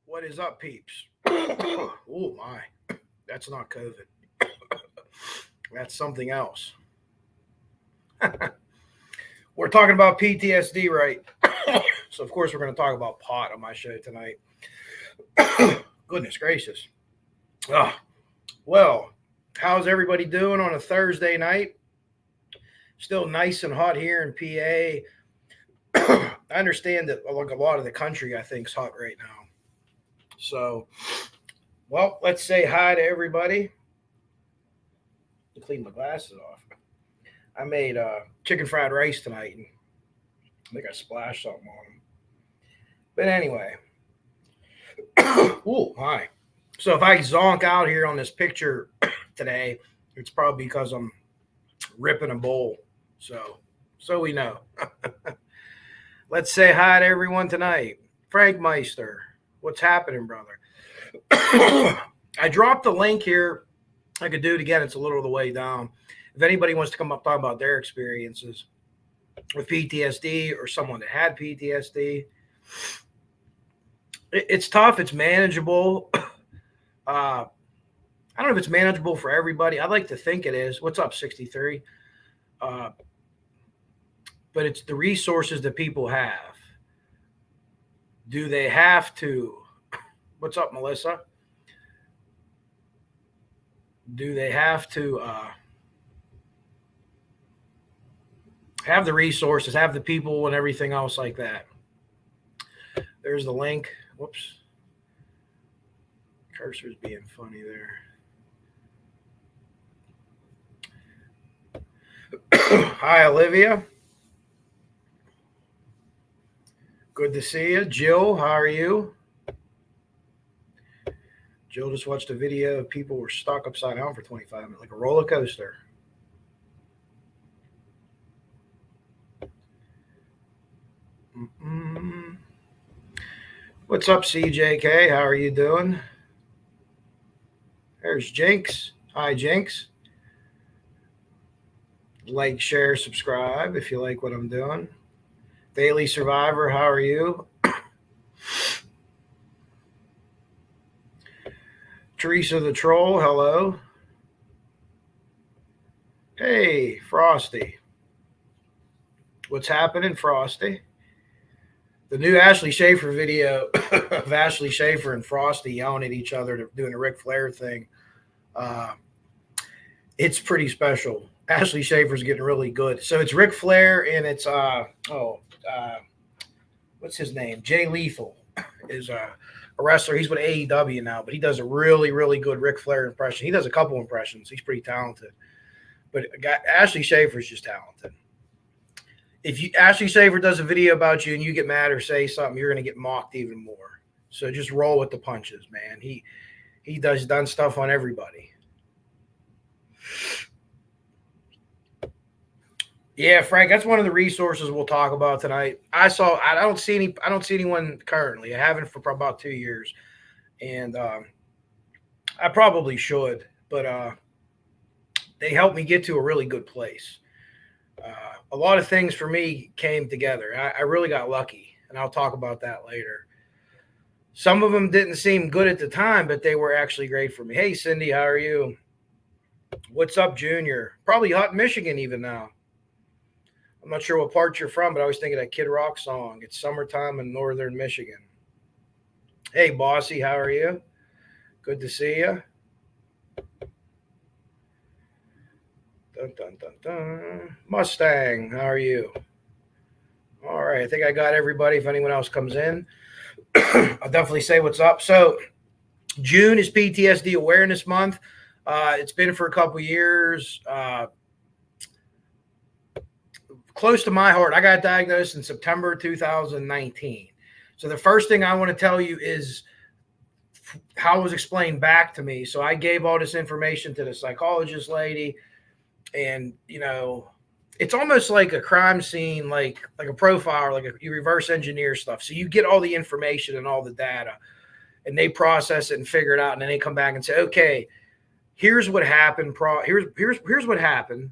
What is up, peeps? Oh my, that's not COVID. That's something else. We're talking about PTSD, right? So of course we're going to talk about pot on my show tonight. Goodness gracious. Ah, well, how's everybody doing on a Thursday night? Still nice and hot here in PA. I understand that like a lot of the country, I think, is hot right now. So, well, let's say hi to everybody. To clean my glasses off. I made chicken fried rice tonight, and I think I splashed something on them. But anyway, ooh, hi. So if I zonk out here on this picture today, it's probably because I'm ripping a bowl. So we know. Let's say hi to everyone tonight. Frank Meister, what's happening, brother? I dropped the link here. I could do it again. It's a little of the way down. If anybody wants to come up talk about their experiences with PTSD or someone that had PTSD, it's tough. It's manageable. I don't know if it's manageable for everybody. I'd like to think it is. What's up, 63? But it's the resources that people have. Do they have to? What's up, Melissa? Do they have to have the resources, have the people, and everything else like that? There's the link. Whoops. Cursor's being funny there. Hi, Olivia. Good to see you. Jill, how are you? Jill just watched a video of people were stuck upside down for 25 minutes, like a roller coaster. Mm-mm. What's up, CJK? How are you doing? There's Jinx. Hi, Jinx. Like, share, subscribe if you like what I'm doing. Daily Survivor, how are you? Teresa the Troll, hello. Hey, Frosty. What's happening, Frosty? The new Ashley Schaefer video of Ashley Schaefer and Frosty yelling at each other, doing a Ric Flair thing. It's pretty special. Ashley Schaefer's getting really good. So it's Ric Flair and it's what's his name? Jay Lethal is a wrestler. He's with AEW now, but he does a really, really good Ric Flair impression. He does a couple impressions. He's pretty talented. But Ashley Schaefer's just talented. If Ashley Schaefer does a video about you and you get mad or say something, you're going to get mocked even more. So just roll with the punches, man. He done stuff on everybody. Yeah, Frank, that's one of the resources we'll talk about tonight. I don't see anyone currently. I haven't for about 2 years, and I probably should, but they helped me get to a really good place. A lot of things for me came together. I really got lucky, and I'll talk about that later. Some of them didn't seem good at the time, but they were actually great for me. Hey, Cindy, how are you? What's up, Junior? Probably hot in Michigan even now. I'm not sure what part you're from, but I was thinking that Kid Rock song. It's summertime in northern Michigan. Hey, Bossy, how are you? Good to see you. Dun, dun, dun, dun. Mustang, how are you? All right, I think I got everybody. If anyone else comes in, I'll definitely say what's up. So, June is PTSD Awareness Month. It's been for a couple years. Close to my heart. I got diagnosed in September 2019. So, the first thing I want to tell you is how it was explained back to me. So, I gave all this information to the psychologist lady, and it's almost like a crime scene, like a profile, you reverse engineer stuff. So you get all the information and all the data, and they process it and figure it out, and then they come back and say, okay, here's what happened. Here's what happened.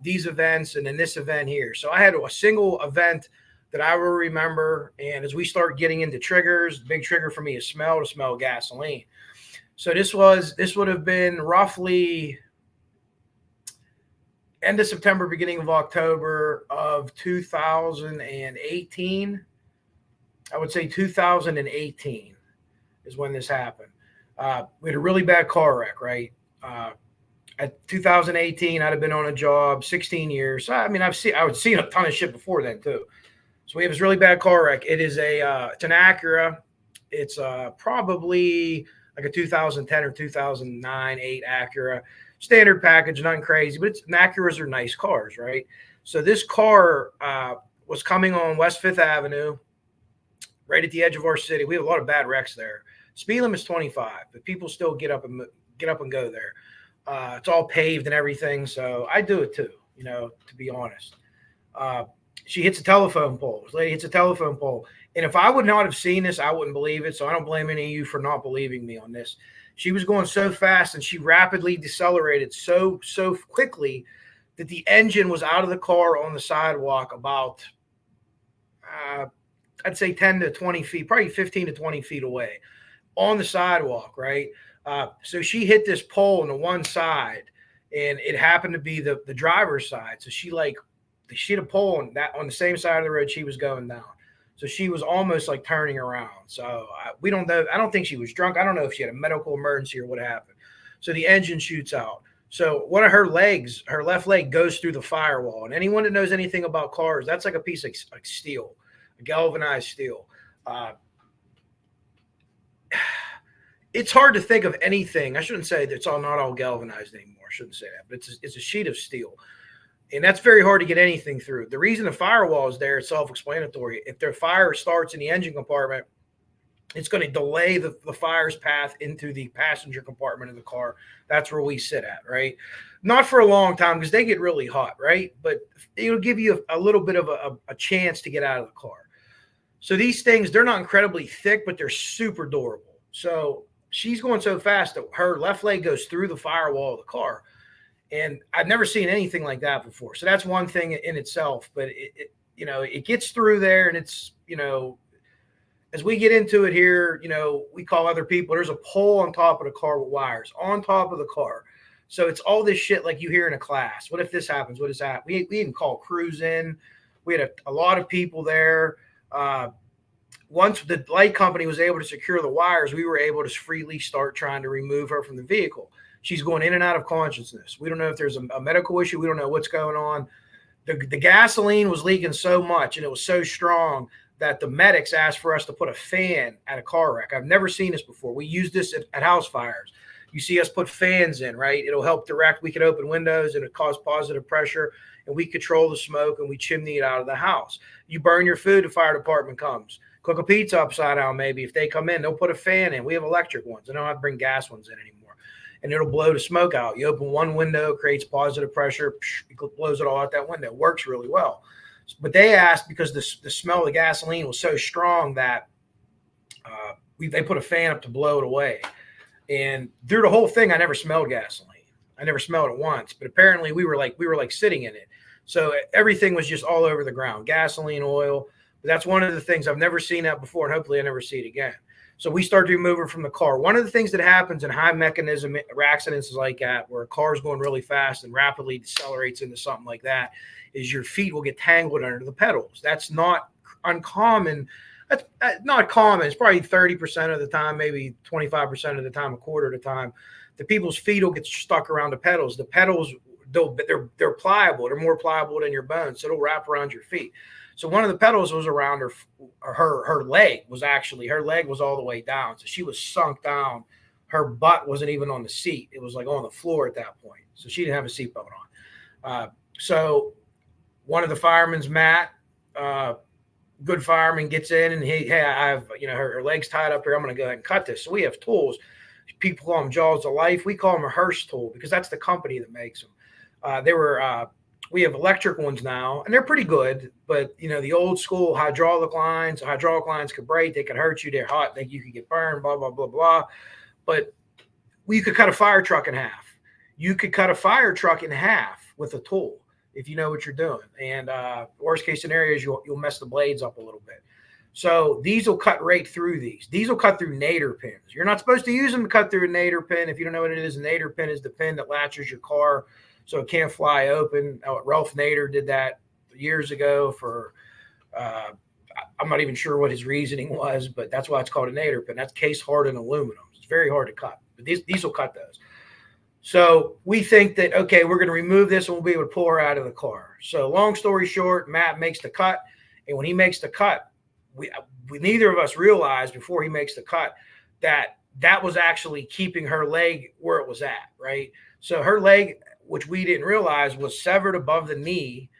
These events, and then this event here. So I had a single event that I will remember. And as we start getting into triggers, the big trigger for me is to smell gasoline. So this would have been roughly end of September, beginning of October of 2018. I would say 2018 is when this happened. We had a really bad car wreck, right? At 2018, I'd have been on a job 16 years. So, I mean, I would seen a ton of shit before then too. So we have this really bad car wreck. It's an Acura. It's probably like a 2010 or 2009, 8 Acura. Standard package, nothing crazy, but Acuras are nice cars, right? So this car was coming on West 5th Avenue, right at the edge of our city. We have a lot of bad wrecks there. Speed limit is 25, but people still get up and go there. It's all paved and everything, so I do it too, to be honest. She hits a telephone pole. This lady hits a telephone pole. And if I would not have seen this, I wouldn't believe it. So I don't blame any of you for not believing me on this. She was going so fast, and she rapidly decelerated so quickly that the engine was out of the car on the sidewalk about, I'd say 10 to 20 feet, probably 15 to 20 feet away on the sidewalk, right? So she hit this pole on the one side, and it happened to be the driver's side. So she hit a pole on the same side of the road she was going down. So she was almost like turning around. So we don't know. I don't think she was drunk. I don't know if she had a medical emergency or what happened. So the engine shoots out. So one of her legs, her left leg, goes through the firewall. And anyone that knows anything about cars, that's like a piece of like steel, a galvanized steel. It's hard to think of anything. I shouldn't say that it's not all galvanized anymore. I shouldn't say that. But it's a sheet of steel. And that's very hard to get anything through. The reason the firewall is there is self-explanatory. If the fire starts in the engine compartment, it's going to delay the fire's path into the passenger compartment of the car. That's where we sit at, right? Not for a long time because they get really hot, right? But it'll give you a little bit of a chance to get out of the car. So these things, they're not incredibly thick, but they're super durable. So she's going so fast that her left leg goes through the firewall of the car. And I've never seen anything like that before. So that's one thing in itself. But it gets through there, and it's, as we get into it here, we call other people. There's a pole on top of the car with wires on top of the car. So it's all this shit like you hear in a class. What if this happens? What is that? We even call crews in. We had a lot of people there. Once the light company was able to secure the wires, we were able to freely start trying to remove her from the vehicle. She's going in and out of consciousness. We don't know if there's a medical issue. We don't know what's going on. The gasoline was leaking so much, and it was so strong that the medics asked for us to put a fan at a car wreck. I've never seen this before. We use this at house fires. You see us put fans in, right? It'll help direct. We can open windows, and it cause positive pressure, and we control the smoke, and we chimney it out of the house. You burn your food, the fire department comes. Cook a pizza upside down, maybe. If they come in, they'll put a fan in. We have electric ones. They don't have to bring gas ones in anymore. And it'll blow the smoke out. You open one window, creates positive pressure, it blows it all out that window. It works really well. But they asked because the smell of the gasoline was so strong that they put a fan up to blow it away. And through the whole thing, I never smelled gasoline. I never smelled it once. But apparently we were like sitting in it. So everything was just all over the ground, gasoline, oil. But that's one of the things I've never seen that before, and hopefully I never see it again. So we start to remove her from the car. One of the things that happens in high mechanism accidents like that, where a car is going really fast and rapidly decelerates into something like that, is your feet will get tangled under the pedals. That's not uncommon That's not common. It's probably 30% of the time, maybe 25% of the time, a quarter of the time, the people's feet will get stuck around the pedals. The pedals, they're pliable. They're more pliable than your bones, so it'll wrap around your feet. So one of the pedals was around her leg. Her leg was all the way down, so she was sunk down. Her butt wasn't even on the seat; it was like on the floor at that point. So she didn't have a seatbelt on. So one of the firemen's, Matt, good fireman, gets in and hey, I have, her leg's tied up here. I'm going to go ahead and cut this. So we have tools. People call them jaws of life. We call them a Hearst tool because that's the company that makes them. We have electric ones now, and they're pretty good. But the old school hydraulic lines could break. They could hurt you. They're hot. You could get burned. Blah blah blah blah. But you could cut a fire truck in half. You could cut a fire truck in half with a tool if you know what you're doing. And worst case scenario is you'll mess the blades up a little bit. So these will cut right through these. These will cut through nadir pins. You're not supposed to use them to cut through a nadir pin. If you don't know what it is, a nadir pin is the pin that latches your car so it can't fly open. Ralph Nader did that years ago for, I'm not even sure what his reasoning was, but that's why it's called a nadir pin. That's case hardened aluminum. It's very hard to cut, but these will cut those. So we think that, okay, we're going to remove this and we'll be able to pull her out of the car. So long story short, Matt makes the cut. And when he makes the cut, we neither of us realized before he makes the cut that was actually keeping her leg where it was at, right? So her leg, which we didn't realize, was severed above the knee,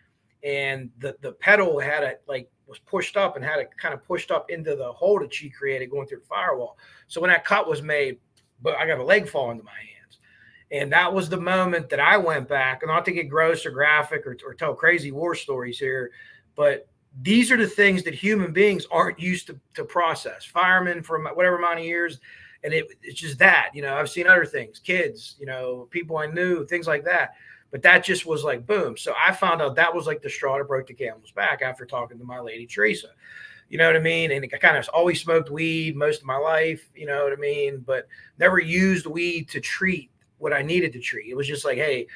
and the pedal was pushed up and had it kind of pushed up into the hole that she created going through the firewall. So when that cut was made, but I got a leg fall into my hands. And that was the moment that I went back, and not to get gross or graphic or tell crazy war stories here, but these are the things that human beings aren't used to process. Firemen for whatever amount of years, and it's just that, I've seen other things, kids, people I knew, things like that. But that just was like, boom. So I found out that was like the straw that broke the camel's back after talking to my lady, Teresa. You know what I mean? And I kind of always smoked weed most of my life, you know what I mean? But never used weed to treat what I needed to treat. It was just like, hey,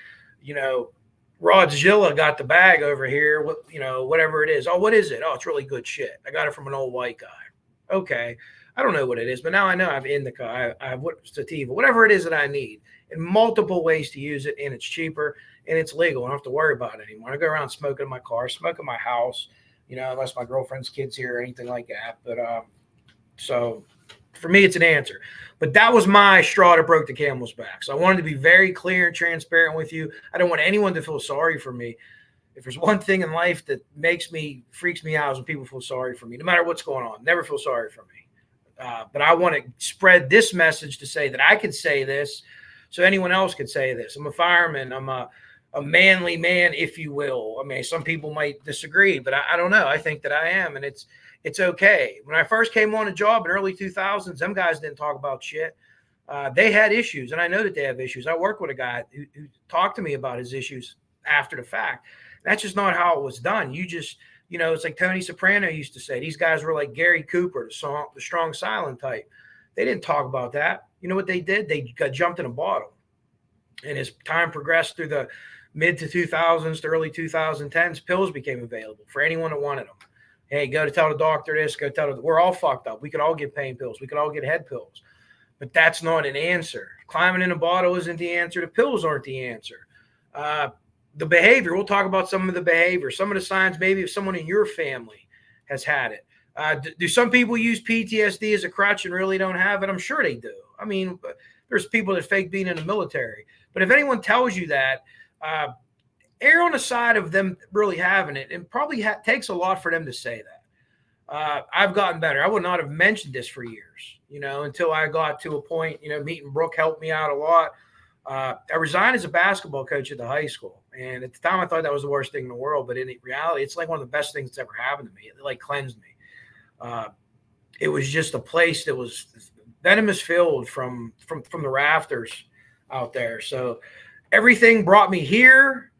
Rodzilla got the bag over here, whatever it is. Oh, what is it? Oh, it's really good shit. I got it from an old white guy. Okay. I don't know what it is, but now I know I have indica, I have sativa, whatever it is that I need, and multiple ways to use it, and it's cheaper and it's legal. I don't have to worry about it anymore. I go around smoking in my car, smoking in my house, unless my girlfriend's kids here or anything like that. But so for me, it's an answer. But that was my straw that broke the camel's back. So I wanted to be very clear and transparent with you. I don't want anyone to feel sorry for me. If there's one thing in life that freaks me out is when people feel sorry for me, no matter what's going on. Never feel sorry for me. But I want to spread this message to say that I could say this so anyone else could say this. I'm a fireman. I'm a manly man, if you will. I mean, some people might disagree, but I don't know. I think that I am, and it's okay. When I first came on a job in early 2000s, them guys didn't talk about shit. They had issues, and I know that they have issues. I work with a guy who talked to me about his issues after the fact. That's just not how it was done. You just, it's like Tony Soprano used to say. These guys were like Gary Cooper, the strong silent type. They didn't talk about that. You know what they did? They got jumped in a bottle. And as time progressed through the mid to 2000s to early 2010s, pills became available for anyone that wanted them. Hey, go to tell the doctor this, we're all fucked up. We could all get pain pills. We could all get head pills. But that's not an answer. Climbing in a bottle isn't the answer. The pills aren't the answer. The behavior, we'll talk about some of the behavior, some of the signs, maybe if someone in your family has had it. Do some people use PTSD as a crutch and really don't have it? I'm sure they do. I mean, there's people that fake being in the military. But if anyone tells you that, err on the side of them really having it, and probably takes a lot for them to say that. I've gotten better. I would not have mentioned this for years, until I got to a point, meeting Brooke helped me out a lot. I resigned as a basketball coach at the high school. And at the time I thought that was the worst thing in the world, but in reality, it's like one of the best things that's ever happened to me. It like cleansed me. It was just a place that was venomous filled from the rafters out there. So everything brought me here,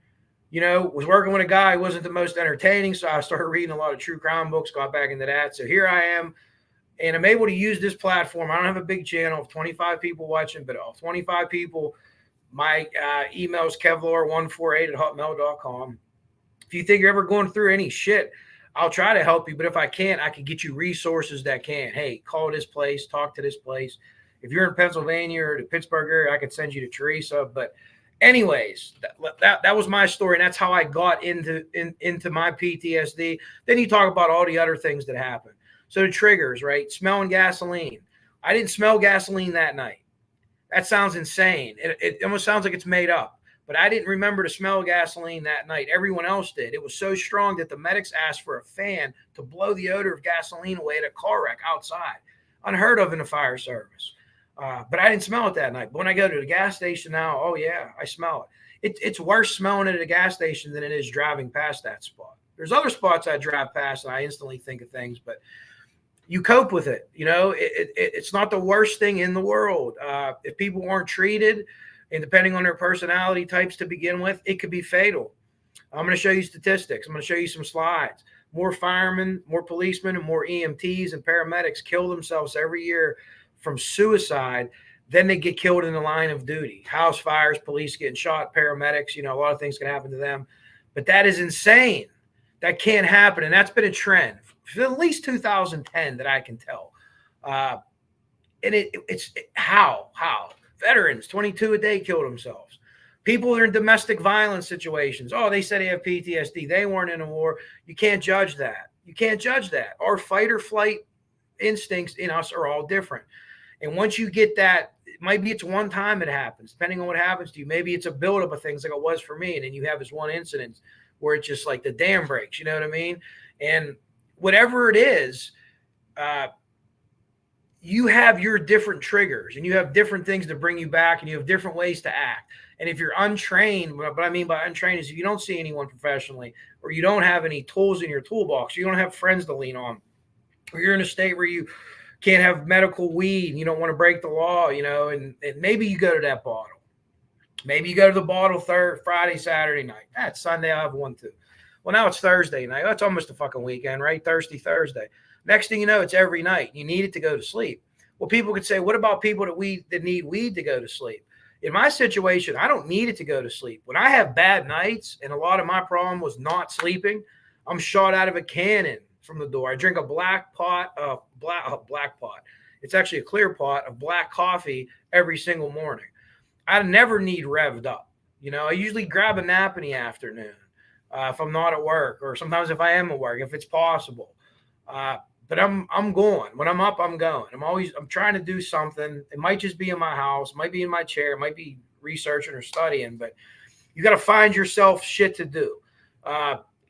was working with a guy who wasn't the most entertaining. So I started reading a lot of true crime books, got back into that. So here I am, and I'm able to use this platform. I don't have a big channel of 25 people watching, but of 25 people, my email is kevlar148@hotmail.com. If you think you're ever going through any shit, I'll try to help you, but if I can't, I can get you resources that can. Hey, call this place, talk to this place. If you're in Pennsylvania or the Pittsburgh area, I could send you to Teresa. But anyways, that was my story, and that's how I got into my PTSD. Then you talk about all the other things that happen. So the triggers, right? Smelling gasoline. I didn't smell gasoline that night. That sounds insane. It almost sounds like it's made up. But I didn't remember to smell gasoline that night. Everyone else did. It was so strong that the medics asked for a fan to blow the odor of gasoline away at a car wreck outside. Unheard of in the fire service. But I didn't smell it that night. But when I go to the gas station now, oh, yeah, I smell it. It's worse smelling it at a gas station than it is driving past that spot. There's other spots I drive past and I instantly think of things, but you cope with it. You know, it's not the worst thing in the world. If people aren't treated, and depending on their personality types to begin with, it could be fatal. I'm going to show you statistics. I'm going to show you some slides. More firemen, more policemen, and more EMTs and paramedics kill themselves every year from suicide than they get killed in the line of duty. House fires, police getting shot, paramedics, you know, a lot of things can happen to them. But that is insane. That can't happen. And that's been a trend for at least 2010 that I can tell. And it's how? Veterans, 22 a day killed themselves. People that are in domestic violence situations. Oh, they said they have PTSD. They weren't in a war. You can't judge that. You can't judge that. Our fight or flight instincts in us are all different. And once you get that, maybe it's one time it happens, depending on what happens to you. Maybe it's a buildup of things like it was for me. And then you have this one incident where it's just like the dam breaks, you know what I mean? And whatever it is, you have your different triggers and you have different things to bring you back and you have different ways to act. And if you're untrained, what I mean by untrained is if you don't see anyone professionally or you don't have any tools in your toolbox, you don't have friends to lean on, or you're in a state where you can't have medical weed and you don't want to break the law, you know, and maybe you go to that bottle. Maybe you go to the bottle Friday, Saturday night. That's Sunday. I'll have one too. Well, now it's Thursday night. That's almost a fucking weekend, right? Thursday. Next thing you know, it's every night. You need it to go to sleep. Well, people could say, what about people that need weed to go to sleep? In my situation, I don't need it to go to sleep. When I have bad nights, and a lot of my problem was not sleeping, I'm shot out of a cannon from the door. I drink a black pot. It's actually a clear pot of black coffee every single morning. I never need revved up. You know, I usually grab a nap in the afternoon if I'm not at work, or sometimes if I am at work, if it's possible. But I'm going. When I'm up, I'm going. I'm trying to do something. It might just be in my house, might be in my chair, might be researching or studying, but you got to find yourself shit to do.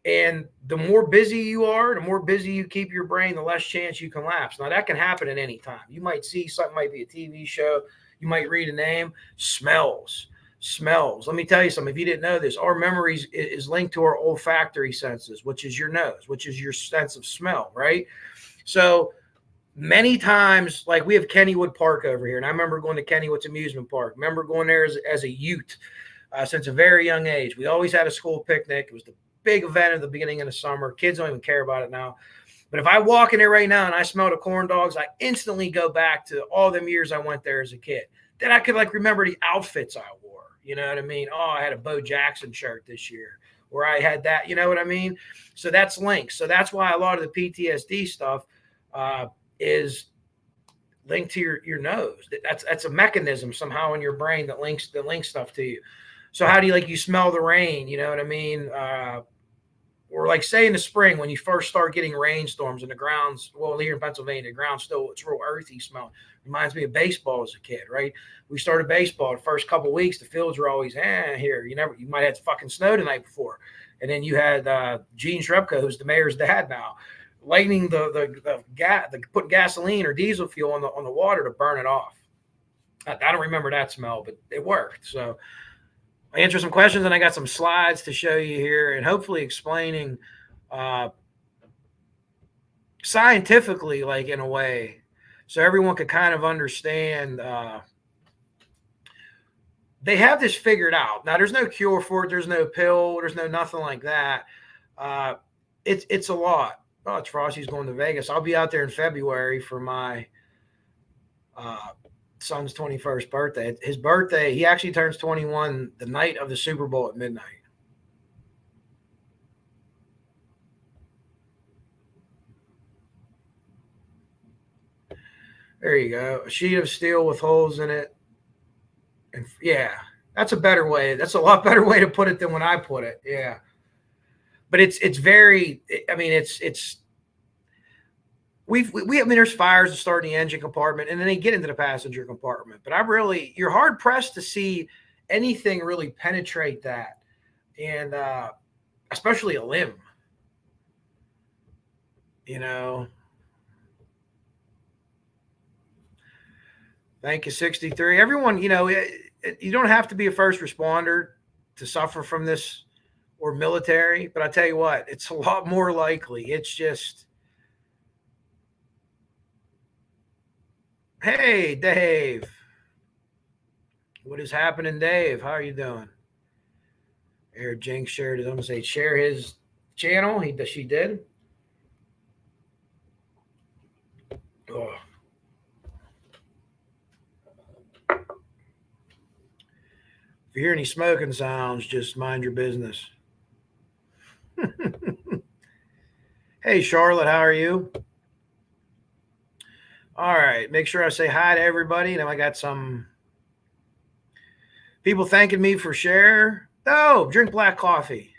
And the more busy you are, the more busy you keep your brain, the less chance you can lapse. Now that can happen at any time. You might see something, might be a TV show. You might read a name. Smells. Let me tell you something. If you didn't know this, our memories is linked to our olfactory senses, which is your nose, which is your sense of smell, right? So many times, like we have Kennywood Park over here, and I remember going to Kennywood's amusement park. Remember going there as a youth since a very young age. We always had a school picnic. It was the big event at the beginning of the summer. Kids don't even care about it now. But if I walk in there right now and I smell the corn dogs, I instantly go back to all them years I went there as a kid. Then I could like remember the outfits I wore. You know what I mean? Oh, I had a Bo Jackson shirt this year, or I had that. You know what I mean? So that's linked. So that's why a lot of the PTSD stuff is linked to your nose. That's a mechanism somehow in your brain that links stuff to you. So how do you smell the rain? You know what I mean? Or like say in the spring when you first start getting rainstorms and the ground's, well, here in Pennsylvania, the ground's still, it's real earthy smell. Reminds me of baseball as a kid, right? We started baseball the first couple of weeks. The fields were always here. You might have fucking snow the night before, and then you had Gene Shrepko, who's the mayor's dad now, lighting the putting gasoline or diesel fuel on the water to burn it off. I don't remember that smell, but it worked. So I answer some questions, and I got some slides to show you here, and hopefully explaining scientifically, like in a way, so everyone could kind of understand. They have this figured out. Now, there's no cure for it. There's no pill. There's no nothing like that. It's a lot. Oh, it's Frosty's going to Vegas. I'll be out there in February for my son's 21st birthday. His birthday, he actually turns 21 the night of the Super Bowl at midnight. There you go. A sheet of steel with holes in it. And yeah, that's a better way. That's a lot better way to put it than when I put it. Yeah. But it's very, I mean, it's, I mean, there's fires that start in the engine compartment and then they get into the passenger compartment. But you're hard pressed to see anything really penetrate that. And especially a limb, you know. Thank you, 63. Everyone, you know, you don't have to be a first responder to suffer from this or military, but I tell you what, it's a lot more likely. It's just, hey, Dave. What is happening, Dave? How are you doing? Eric Jinx shared his, I'm going to say, share his channel. She did. Oh. If you hear any smoking sounds, just mind your business. Hey, Charlotte, how are you? All right, make sure I say hi to everybody. Now I got some people thanking me for share. Oh, drink black coffee.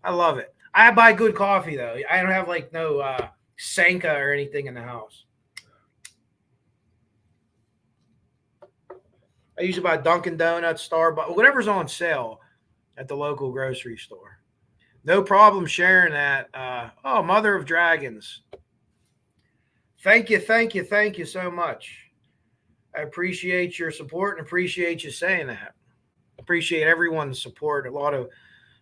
I love it. I buy good coffee though. I don't have like no Sanka or anything in the house. I usually buy Dunkin' Donuts, Starbucks, whatever's on sale at the local grocery store. No problem sharing that. Oh, Mother of Dragons. Thank you so much. I appreciate your support and appreciate you saying that. Appreciate everyone's support. A lot of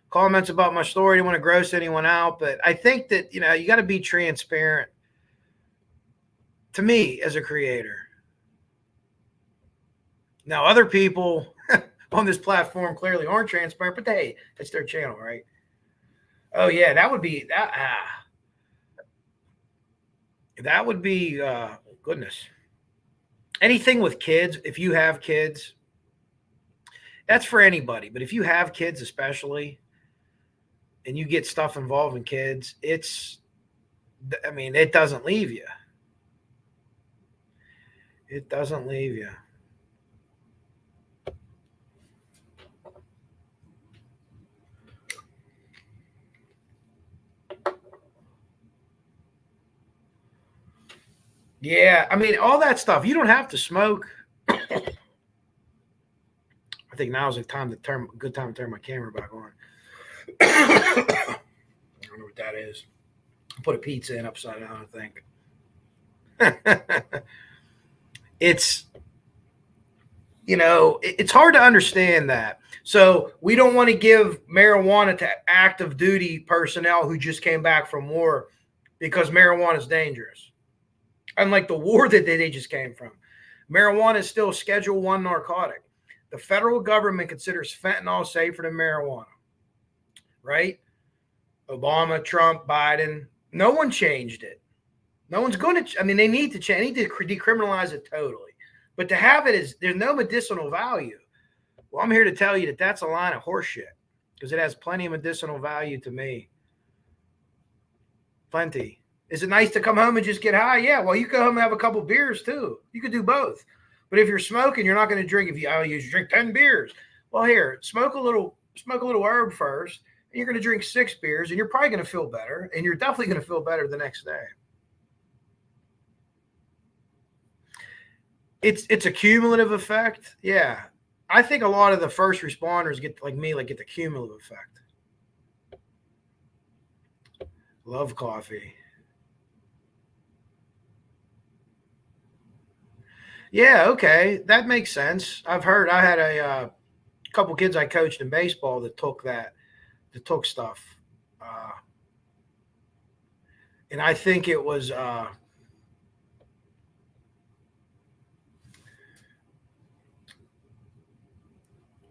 comments about my story. I don't want to gross anyone out, but I think that, you know, you got to be transparent to me as a creator. Now, other people on this platform clearly aren't transparent, but hey, it's their channel, right? Oh yeah, that would be that. That would be goodness. Anything with kids, if you have kids, that's for anybody. But if you have kids, especially, and you get stuff involving kids, I mean, it doesn't leave you. It doesn't leave you. Yeah, I mean, all that stuff. You don't have to smoke. I think now is a good time to turn my camera back on. I don't know what that is. Put a pizza in upside down, I think. It's, you know, it's hard to understand that. So we don't want to give marijuana to active duty personnel who just came back from war because marijuana is dangerous. Unlike the war that they just came from. Marijuana is still a Schedule 1 narcotic. The federal government considers fentanyl safer than marijuana, right? Obama, Trump, Biden, no one changed it. No one's going to, I mean, they need to change, they need to decriminalize it totally. But to have it is, there's no medicinal value. Well, I'm here to tell you that that's a line of horseshit because it has plenty of medicinal value to me. Plenty. Is it nice to come home and just get high? Yeah, well, you go home and have a couple beers too. You could do both. But if you're smoking, you're not going to drink. If you drink 10 beers, well, here, smoke a little herb first, and you're going to drink 6 beers, and you're probably going to feel better, and you're definitely going to feel better the next day. It's a cumulative effect. Yeah, I think a lot of the first responders get the cumulative effect. Love coffee. Yeah, okay, that makes sense. I've heard. I had a couple kids I coached in baseball that took stuff, and I think it was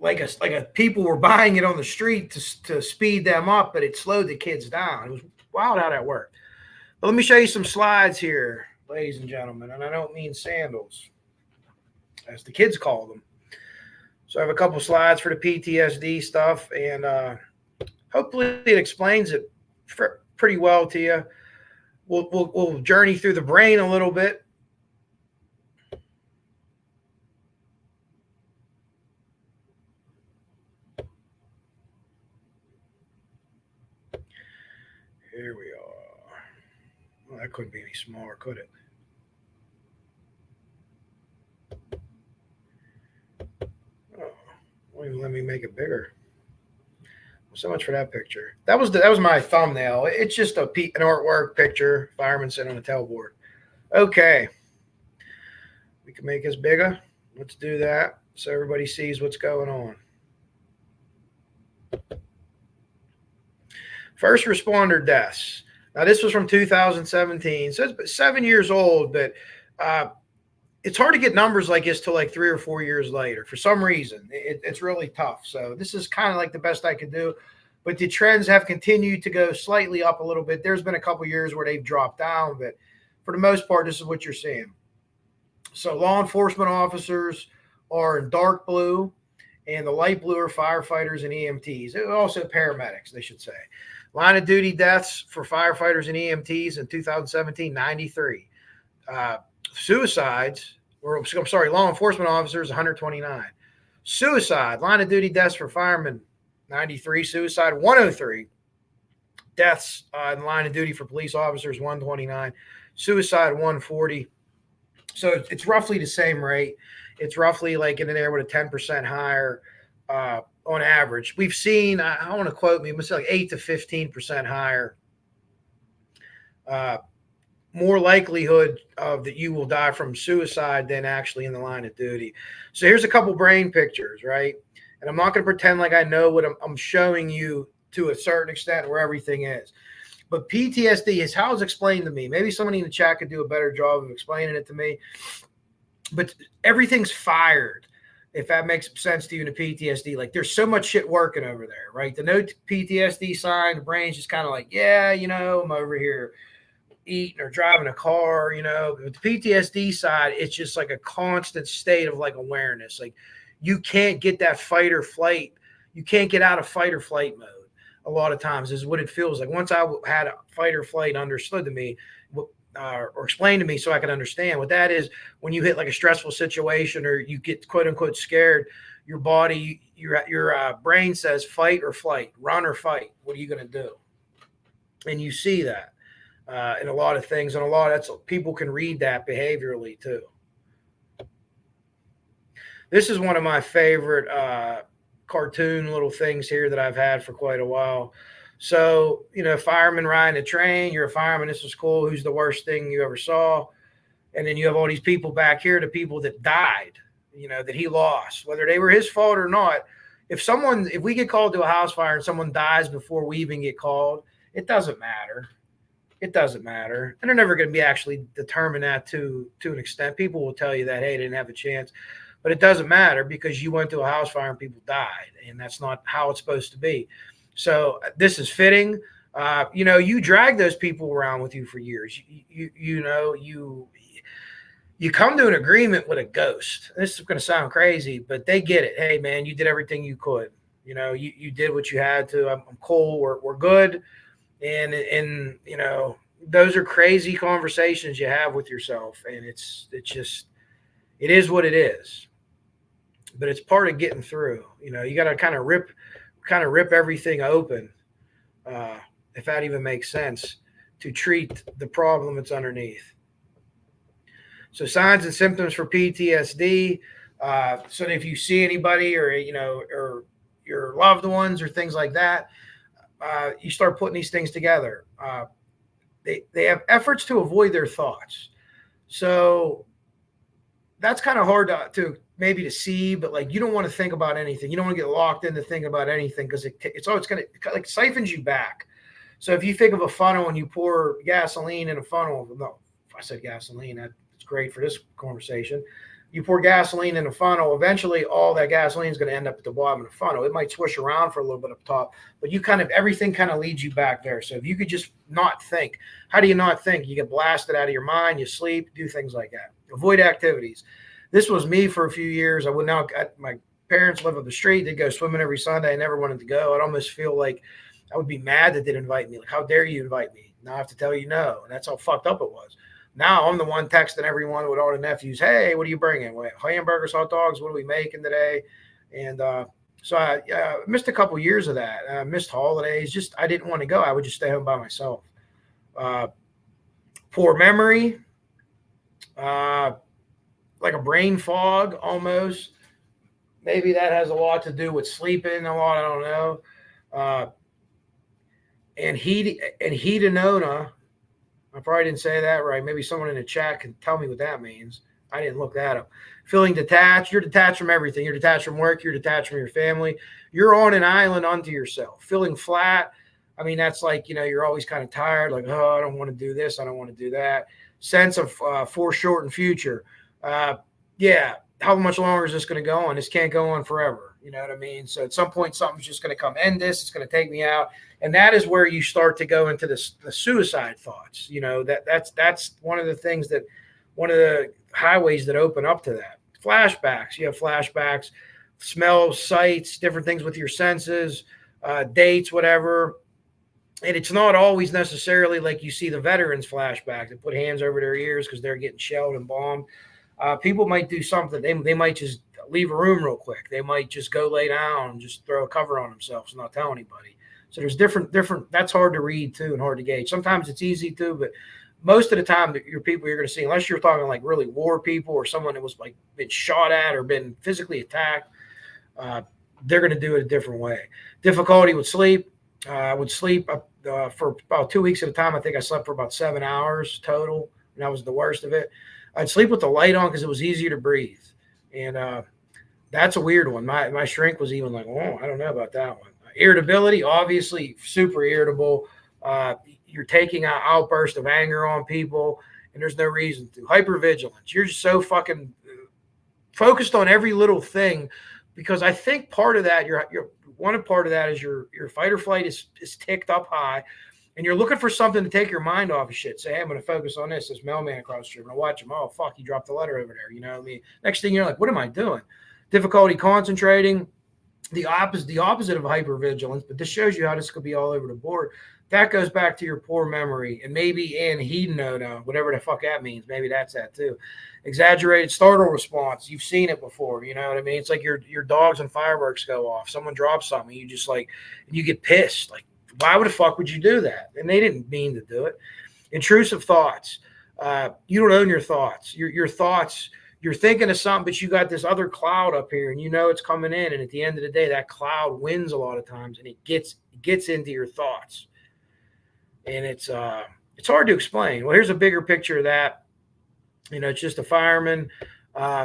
like a people were buying it on the street to speed them up, but it slowed the kids down. It was wild how that worked. But let me show you some slides here, ladies and gentlemen, and I don't mean sandals, as the kids call them. So I have a couple slides for the PTSD stuff, and hopefully it explains it pretty well to you. We'll journey through the brain a little bit. Here we are. Well, that couldn't be any smaller, could it? Oh, won't even let me make it bigger. So much for that picture. That was my thumbnail. It's just an artwork picture. Fireman sitting on a tailboard. Okay, we can make this bigger. Let's do that so everybody sees what's going on. First responder deaths. Now this was from 2017, so it's 7 years old, but it's hard to get numbers like this till like 3 or 4 years later. For some reason, it's really tough. So this is kind of like the best I could do. But the trends have continued to go slightly up a little bit. There's been a couple years where they've dropped down, but for the most part, this is what you're seeing. So law enforcement officers are in dark blue, and the light blue are firefighters and EMTs. Also paramedics, they should say. Line of duty deaths for firefighters and EMTs in 2017, 93. Suicides, or I'm sorry, law enforcement officers, 129. Suicide, line of duty deaths for firemen, 93. Suicide, 103. Deaths in line of duty for police officers, 129. Suicide, 140. So it's roughly the same rate. It's roughly like in there with a 10% higher on average. We've seen, I don't want to quote me, it's like 8 to 15% higher. More likelihood of that you will die from suicide than actually in the line of duty. So here's a couple brain pictures, right? And I'm not going to pretend like I know what I'm showing you to a certain extent where everything is. But PTSD is how it's explained to me. Maybe somebody in the chat could do a better job of explaining it to me. But everything's fired, if that makes sense to you in the PTSD. Like there's so much shit working over there, right? The no PTSD sign, the brain's just kind of like, yeah, I'm over here eating or driving a car, But the PTSD side, it's just like a constant state of like awareness. Like you can't get that fight or flight. You can't get out of fight or flight mode. A lot of times is what it feels like. Once I had a fight or flight understood to me or explained to me so I could understand what that is, when you hit like a stressful situation or you get quote unquote scared, your body, your brain says fight or flight, run or fight. What are you going to do? And you see that in a lot of things, and that's people can read that behaviorally too. This is one of my favorite cartoon little things here that I've had for quite a while. So, fireman riding a train, you're a fireman, this is cool. Who's the worst thing you ever saw? And then you have all these people back here, the people that died, that he lost, whether they were his fault or not. If we get called to a house fire and someone dies before we even get called, it doesn't matter. It doesn't matter. And they're never going to be actually determine that to an extent. People will tell you that, hey, they didn't have a chance. But it doesn't matter because you went to a house fire and people died, and that's not how it's supposed to be. So this is fitting. You drag those people around with you for years. You come to an agreement with a ghost. This is going to sound crazy, but they get it. Hey, man, you did everything you could. You did what you had to. I'm cool. We're good. And those are crazy conversations you have with yourself, and it is what it is. But it's part of getting through. You got to kind of rip everything open, if that even makes sense, to treat the problem that's underneath. So signs and symptoms for PTSD. So if you see anybody or your loved ones or things like that, you start putting these things together. They have efforts to avoid their thoughts. So that's kind of hard to maybe to see, but like you don't want to think about anything. You don't want to get locked into thinking about anything because it's always going to like siphons you back. So if you think of a funnel and you pour gasoline in a funnel, no, if I said gasoline, that's great for this conversation. You pour gasoline in a funnel, eventually all that gasoline is going to end up at the bottom of the funnel. It might swish around for a little bit up top, but everything kind of leads you back there. So if you could just not think, how do you not think? You get blasted out of your mind, you sleep, do things like that. Avoid activities. This was me for a few years. My parents live up the street. They'd go swimming every Sunday. I never wanted to go. I'd almost feel like I would be mad that they'd invite me. Like, how dare you invite me? Now I have to tell you no. And that's how fucked up it was. Now I'm the one texting everyone with all the nephews. Hey, what are you bringing? Hamburgers, hot dogs. What are we making today? And So I missed a couple years of that. I missed holidays. Just I didn't want to go. I would just stay home by myself. Uh, Poor memory, uh, like a brain fog almost. Maybe that has a lot to do with sleeping a lot. I don't know. Uh, and hedonona. I probably didn't say that right. Maybe someone in the chat can tell me what that means. I didn't look that up. Feeling detached. You're detached from everything. You're detached from work. You're detached from your family. You're on an island unto yourself. Feeling flat. I mean, that's like, you're always kind of tired. Like, oh, I don't want to do this. I don't want to do that. Sense of foreshortened future. Yeah. How much longer is this going to go on? This can't go on forever. You know what I mean? So at some point, something's just going to come end this. It's going to take me out. And that is where you start to go into the suicide thoughts. That's one of the things one of the highways that open up to that. Flashbacks. You have flashbacks, smells, sights, different things with your senses, dates, whatever. And it's not always necessarily like you see the veterans flashback that put hands over their ears because they're getting shelled and bombed. People might do something. They might just leave a room real quick. They might just go lay down and just throw a cover on themselves and not tell anybody. So there's different. That's hard to read too and hard to gauge. Sometimes it's easy to, but most of the time, your people you're going to see, unless you're talking like really war people or someone that was like been shot at or been physically attacked, they're going to do it a different way. Difficulty with sleep. I would sleep for about 2 weeks at a time. I think I slept for about 7 hours total, and that was the worst of it. I'd sleep with the light on because it was easier to breathe, and that's a weird one. My shrink was even like, oh, I don't know about that one. Irritability, obviously, super irritable. You're taking an outburst of anger on people, and there's no reason to. Hypervigilance. You're just so fucking focused on every little thing, because I think part of that, one part of that is your fight or flight is ticked up high, and you're looking for something to take your mind off of shit. Say, hey, I'm going to focus on this mailman across the street. I'm going to watch him. Oh, fuck, he dropped the letter over there. You know what I mean? Next thing you're like, what am I doing? Difficulty concentrating. The opposite of hypervigilance, but this shows you how this could be all over the board. That goes back to your poor memory, and maybe hedonoda, whatever the fuck that means. Maybe that's that too. Exaggerated startle response. You've seen it before. You know what I mean? It's like your dogs and fireworks go off. Someone drops something, you just like, you get pissed. Like, why the fuck would you do that? And they didn't mean to do it. Intrusive thoughts. You don't own your thoughts. Your thoughts. You're thinking of something, but you got this other cloud up here, and it's coming in. And at the end of the day, that cloud wins a lot of times, and it gets into your thoughts. And it's hard to explain. Well, here's a bigger picture of that. It's just a fireman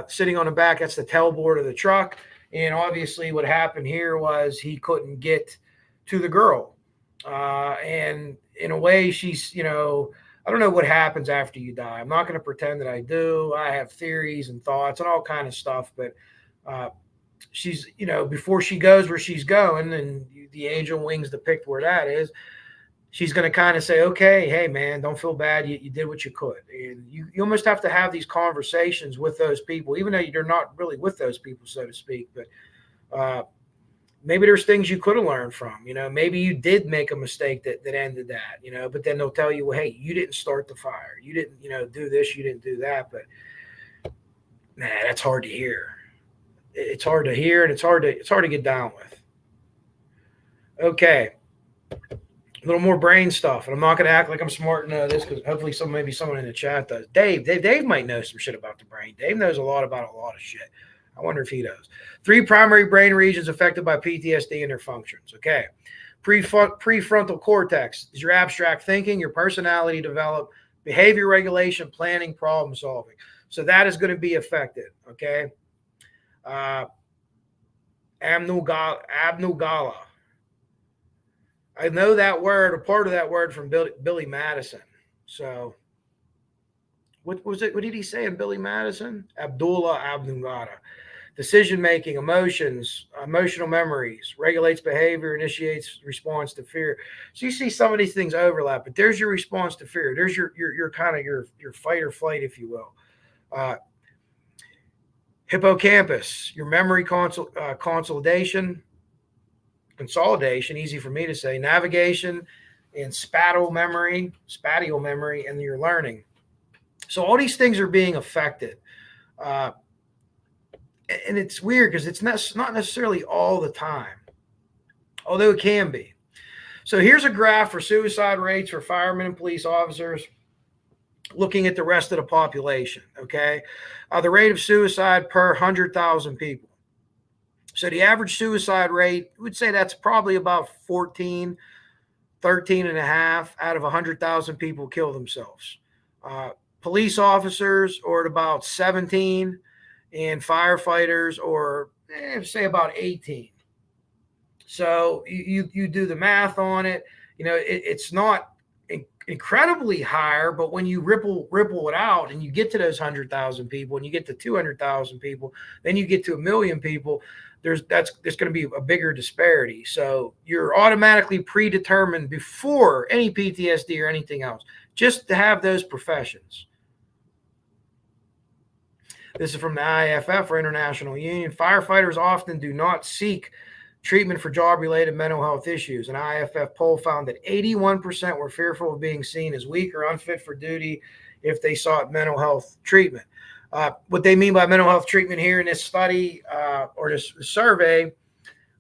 sitting on the back. That's the tailboard of the truck. And obviously what happened here was he couldn't get to the girl. And in a way, she's, I don't know what happens after you die. I'm not going to pretend that I do. I have theories and thoughts and all kind of stuff. But she's, before she goes where she's going, and the angel wings depict where that is, she's going to kind of say, okay, hey, man, don't feel bad. You did what you could. And you almost have to have these conversations with those people, even though you're not really with those people, so to speak. But maybe there's things you could have learned from, maybe you did make a mistake that ended that, but then they'll tell you, well, hey, you didn't start the fire. You didn't, do this, you didn't do that. But that's hard to hear. It's hard to hear, and it's hard to get down with. Okay. A little more brain stuff, and I'm not going to act like I'm smart and know this, because hopefully maybe someone in the chat does. Dave might know some shit about the brain. Dave knows a lot about a lot of shit. I wonder if he knows. 3 primary brain regions affected by PTSD and their functions. Okay. Prefrontal cortex is your abstract thinking, your personality development, behavior regulation, planning, problem solving. So that is going to be affected. Okay. Amygdala. I know that word, or part of that word, from Billy Madison. So what was it? What did he say in Billy Madison? Abdullah Abdullah. Decision-making, emotions, emotional memories, regulates behavior, initiates response to fear. So you see some of these things overlap, but there's your response to fear. There's your kind of your fight or flight, if you will. Hippocampus, your memory consolidation, easy for me to say, navigation, and spatial memory, and your learning. So all these things are being affected. And it's weird because it's not necessarily all the time, although it can be. So here's a graph for suicide rates for firemen and police officers, looking at the rest of the population. Okay, the rate of suicide per 100,000 people. So the average suicide rate, we would say that's probably about 14, 13 and a half out of 100,000 people kill themselves. Police officers are at about 17, and firefighters or say about 18. So you do the math on it. It's not incredibly higher, but when you ripple it out and you get to those 100,000 people and you get to 200,000 people, then you get to 1 million people, there's going to be a bigger disparity. So you're automatically predetermined before any PTSD or anything else, just to have those professions. This is from the IFF, or International Union. Firefighters often do not seek treatment for job-related mental health issues. An IFF poll found that 81% were fearful of being seen as weak or unfit for duty if they sought mental health treatment. What they mean by mental health treatment here in this study or this survey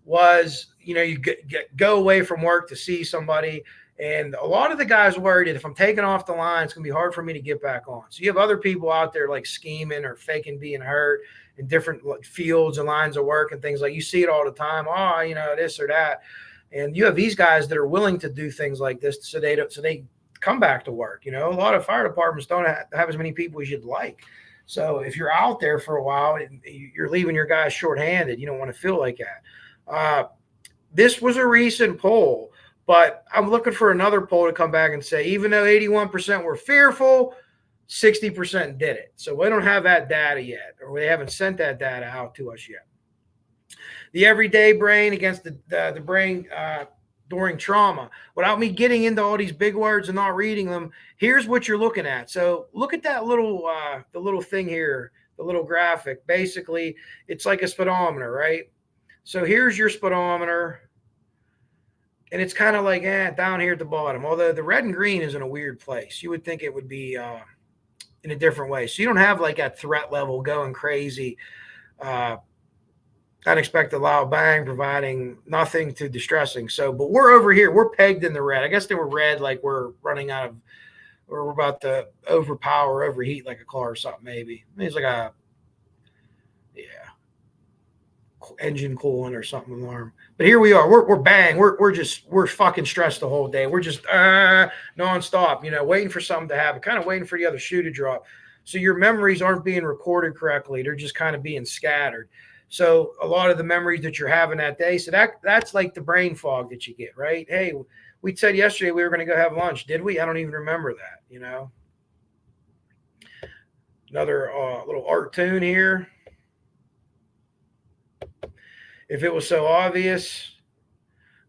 was, you go away from work to see somebody. And a lot of the guys worried that if I'm taking off the line, it's going to be hard for me to get back on. So you have other people out there like scheming or faking being hurt in different fields and lines of work and things like you see it all the time. This or that. And you have these guys that are willing to do things like this so they come back to work. A lot of fire departments don't have as many people as you'd like. So if you're out there for a while and you're leaving your guys shorthanded, you don't want to feel like that. This was a recent poll. But I'm looking for another poll to come back and say, even though 81% were fearful, 60% did it. So we don't have that data yet, or we haven't sent that data out to us yet. The everyday brain against the brain during trauma. Without me getting into all these big words and not reading them, here's what you're looking at. So look at that little the little thing here, the little graphic. Basically, it's like a speedometer, right? So here's your speedometer. And it's kind of like down here at the bottom, although the red and green is in a weird place. You would think it would be in a different way. So you don't have like that threat level going crazy, unexpected loud bang, providing nothing to distressing. So, but we're over here. We're pegged in the red. I guess they were red like we're running out of, or we're about to overheat like a car or something maybe. It's like engine coolant or something alarm. But here we are. We're bang. We're fucking stressed the whole day. We're just nonstop, waiting for something to happen, kind of waiting for the other shoe to drop. So your memories aren't being recorded correctly. They're just kind of being scattered. So a lot of the memories that you're having that day, so that's like the brain fog that you get, right? Hey, we said yesterday we were going to go have lunch. Did we? I don't even remember that, Another little art tune here. If it was so obvious,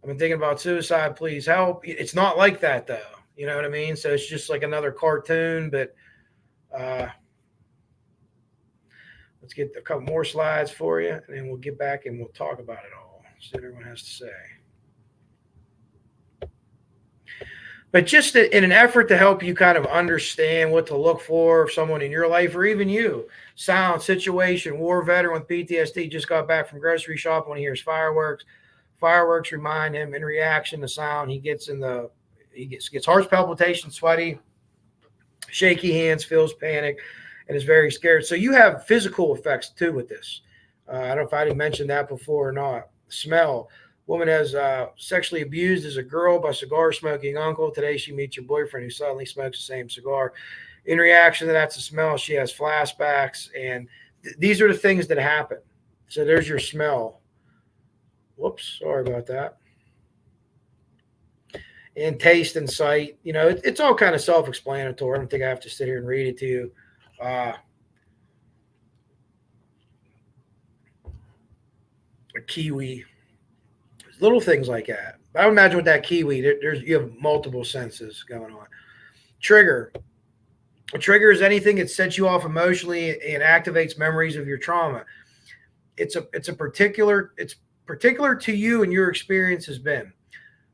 I've been thinking about suicide, please help. It's not like that, though. You know what I mean? So it's just like another cartoon, but let's get a couple more slides for you, and then we'll get back and we'll talk about it all. See what everyone has to say. But just in an effort to help you kind of understand what to look for someone in your life, or even you, sound, situation, war veteran with PTSD, just got back from grocery shopping when he hears fireworks. Fireworks remind him in reaction to sound. He gets heart palpitations, sweaty, shaky hands, feels panic, and is very scared. So you have physical effects too with this. I don't know if I didn't mention that before or not. Smell. Woman has sexually abused as a girl by cigar smoking uncle. Today she meets her boyfriend who suddenly smokes the same cigar. In reaction to that, to smell, she has flashbacks, and these are the things that happen. So there's your smell. Whoops, sorry about that. And taste and sight. It's all kind of self-explanatory. I don't think I have to sit here and read it to you. A kiwi. Little things like that. I would imagine with that kiwi, you have multiple senses going on. Trigger. A trigger is anything that sets you off emotionally and activates memories of your trauma. It's particular to you and your experience has been.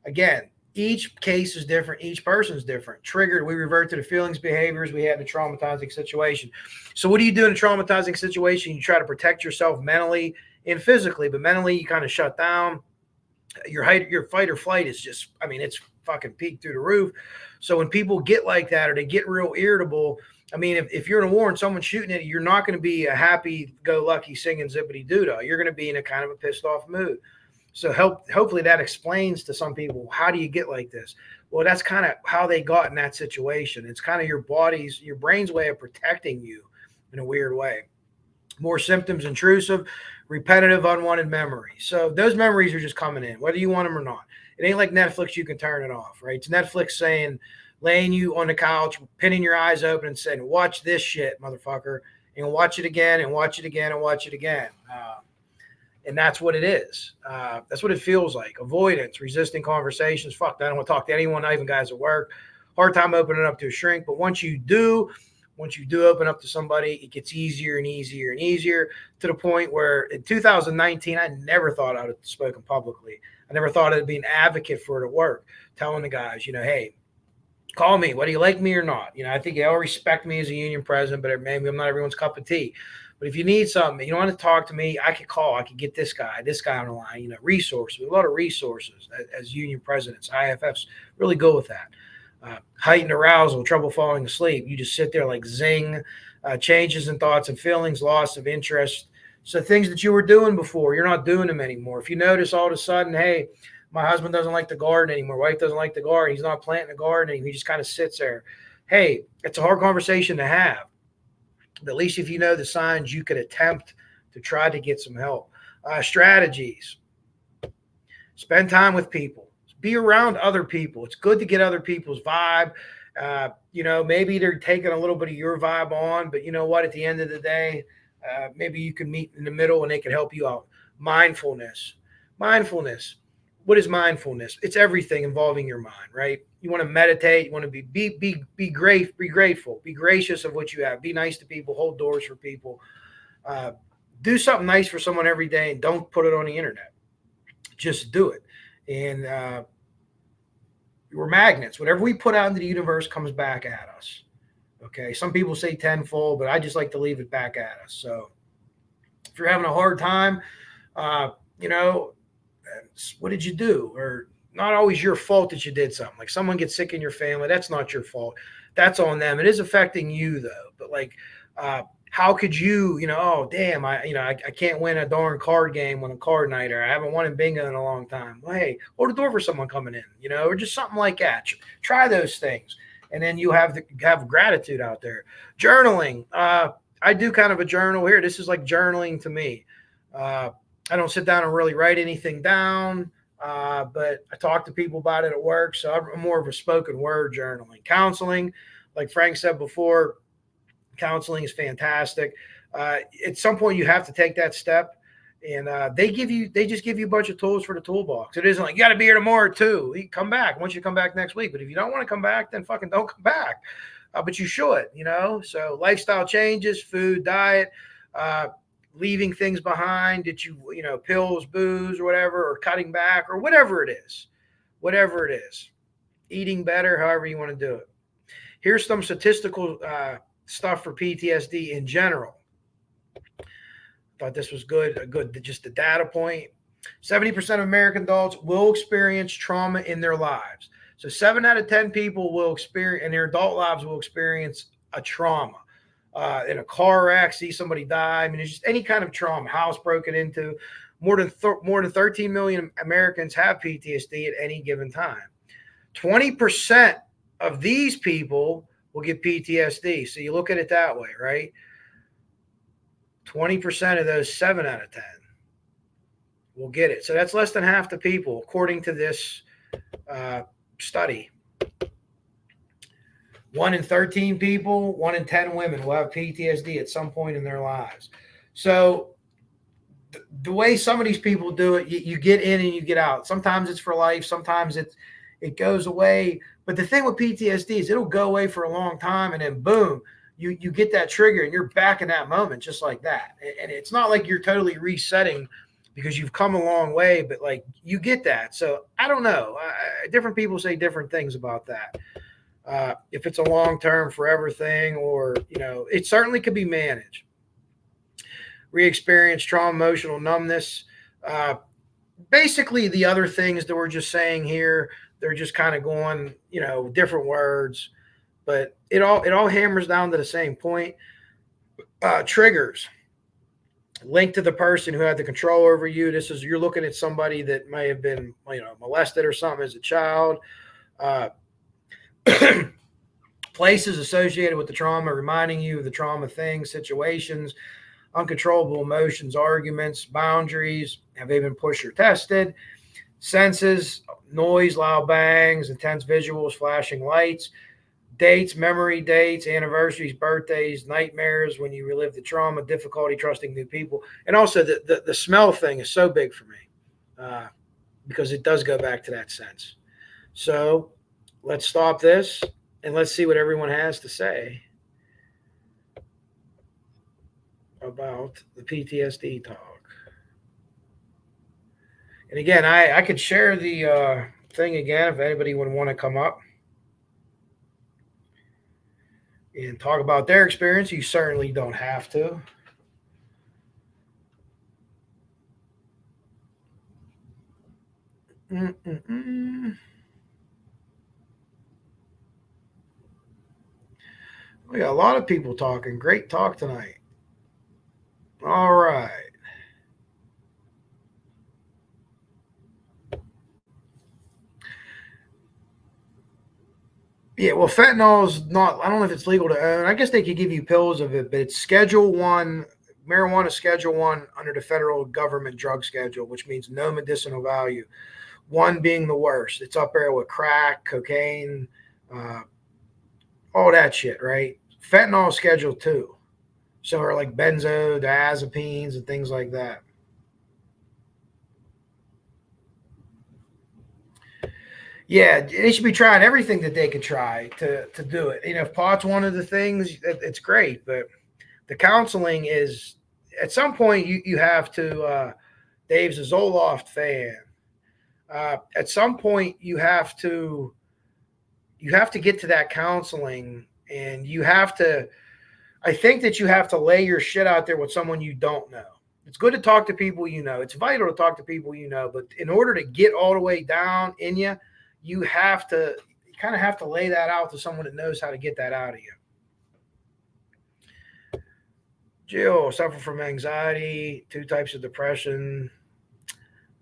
Again, Each case is different. Each person is different. Triggered, we revert to the feelings, behaviors we had in a traumatizing situation. So what do you do in a traumatizing situation? You try to protect yourself mentally and physically, but mentally you kind of shut down. Your fight or flight is just, I mean, it's fucking peaked through the roof. So when people get like that or they get real irritable, I mean, if you're in a war and someone's shooting at you, you're not going to be a happy-go-lucky singing zippity-doo-dah. You're going to be in a kind of a pissed-off mood. So hopefully that explains to some people, how do you get like this? Well, that's kind of how they got in that situation. It's kind of your brain's way of protecting you in a weird way. More symptoms: intrusive, repetitive, unwanted memories. So those memories are just coming in, whether you want them or not. It ain't like Netflix, you can turn it off, right? It's Netflix laying you on the couch, pinning your eyes open and saying, watch this shit, motherfucker, and watch it again and watch it again and watch it again. And that's what it is. That's what it feels like. Avoidance, resisting conversations. Fuck, I don't want to talk to anyone, not even guys at work. Hard time opening up to a shrink. But once you do open up to somebody, it gets easier and easier and easier, to the point where in 2019, I never thought I would have spoken publicly. I never thought I'd be an advocate for it at work, telling the guys, hey, call me, whether you like me or not. I think they all respect me as a union president, but maybe I'm not everyone's cup of tea. But if you need something, you don't want to talk to me, I could call. I could get this guy on the line. Resources. A lot of resources as union presidents. IFFs really go with that. Heightened arousal, trouble falling asleep. You just sit there like zing. Changes in thoughts and feelings, loss of interest. So things that you were doing before, you're not doing them anymore. If you notice all of a sudden, hey, my husband doesn't like the garden anymore. Wife doesn't like the garden. He's not planting a garden anymore. He just kind of sits there. Hey, it's a hard conversation to have. But at least if you know the signs, you could attempt to try to get some help. Strategies. Spend time with people. Be around other people. It's good to get other people's vibe. Maybe they're taking a little bit of your vibe on, but you know what? At the end of the day, maybe you can meet in the middle and they can help you out. Mindfulness. What is mindfulness? It's everything involving your mind, right? You want to meditate. You want to be grateful. Be gracious of what you have. Be nice to people. Hold doors for people. Do something nice for someone every day, and don't put it on the internet. Just do it. And we're magnets. Whatever we put out into the universe comes back at us. Okay. Some people say tenfold, but I just like to leave it back at us. So if you're having a hard time, what did you do? Or not always your fault that you did something. Like someone gets sick in your family, that's not your fault. That's on them. It is affecting you though. But how could you, oh damn, I can't win a darn card game on a card night, or I haven't won in bingo in a long time. Well, hey, hold the door for someone coming in, or just something like that. Try those things, and then you have gratitude out there. Journaling. I do kind of a journal here. This is like journaling to me. I don't sit down and really write anything down, but I talk to people about it at work. So I'm more of a spoken word journaling. Counseling, like Frank said before, counseling is fantastic. At some point, you have to take that step, and they just give you a bunch of tools for the toolbox. It isn't like you got to be here tomorrow too. You come back. I want you to come back next week. But if you don't want to come back, then fucking don't come back. But you should, So lifestyle changes, food, diet, leaving things behind that pills, booze, or whatever, or cutting back, or whatever it is, eating better, however you want to do it. Here's some statistical stuff for PTSD in general. Thought this was just a data point. 70% of American adults will experience trauma in their lives. So 7 out of 10 people will experience, in their adult lives, will experience a trauma. In a car wreck, see somebody die. I mean, it's just any kind of trauma, house broken into. More than 13 million Americans have PTSD at any given time. 20% of these people will get PTSD. So you look at it that way, right? 20% of those 7 out of 10 will get it. So that's less than half the people, according to this study. 1 in 13 people, 1 in 10 women will have PTSD at some point in their lives. So the way some of these people do it, you get in and you get out. Sometimes it's for life. Sometimes it goes away. But the thing with PTSD is it'll go away for a long time, and then boom, you get that trigger and you're back in that moment just like that. And it's not like you're totally resetting because you've come a long way, but like you get that. So I don't know. Different people say different things about that. If it's a long-term forever thing, or, it certainly could be managed. Re-experience trauma, emotional numbness. Basically the other things that we're just saying here, they're just kind of going, different words, but it all hammers down to the same point. Triggers linked to the person who had the control over you. This is, you're looking at somebody that may have been, molested or something as a child. Places associated with the trauma, reminding you of the trauma, things, situations, uncontrollable emotions, arguments, boundaries. Have they been pushed or tested? Senses, noise, loud bangs, intense visuals, flashing lights. Dates, memory dates, anniversaries, birthdays, nightmares when you relive the trauma, difficulty trusting new people. And also the smell thing is so big for me, because it does go back to that sense. So let's stop this and let's see what everyone has to say about the PTSD talk. And again, I could share the thing again if anybody would want to come up and talk about their experience. You certainly don't have to. We got a lot of people talking. Great talk tonight. All right. Yeah, well, fentanyl is not, I don't know if it's legal to own. I guess they could give you pills of it, but it's Schedule 1, marijuana Schedule 1 under the federal government drug schedule, which means no medicinal value. 1 being the worst. It's up there with crack, cocaine, all that shit, right? Fentanyl Schedule 2. So are like benzodiazepines and things like that. Yeah, they should be trying everything that they could try to do it. If pot's one of the things, it's great, but the counseling is, at some point you have to. Dave's a Zoloft fan. At some point you have to get to that counseling, and you have to. I think that you have to lay your shit out there with someone you don't know. It's good to talk to people you know. It's vital to talk to people you know, but in order to get all the way down in you, you kind of have to lay that out to someone that knows how to get that out of you. Jill, suffer from anxiety, 2 types of depression.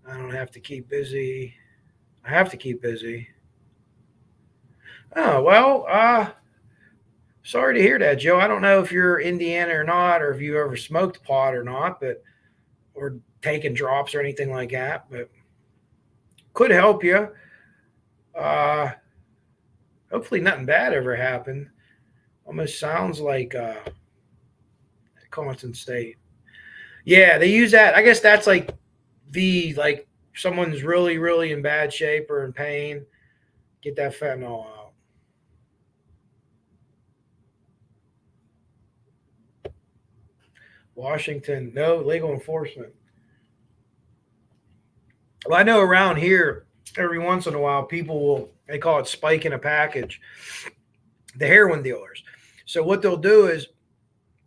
I don't have to keep busy. I have to keep busy. Oh, well, sorry to hear that, Joe. I don't know if you're Indiana or not, or if you ever smoked pot or not, or taken drops or anything like that, but could help you. Hopefully nothing bad ever happened. Almost sounds like constant state. Yeah, they use that. I guess that's like someone's really, really in bad shape or in pain. Get that fentanyl out. Washington, no legal enforcement. Well, I know around here, every once in a while, they call it spiking a package, the heroin dealers. So what they'll do is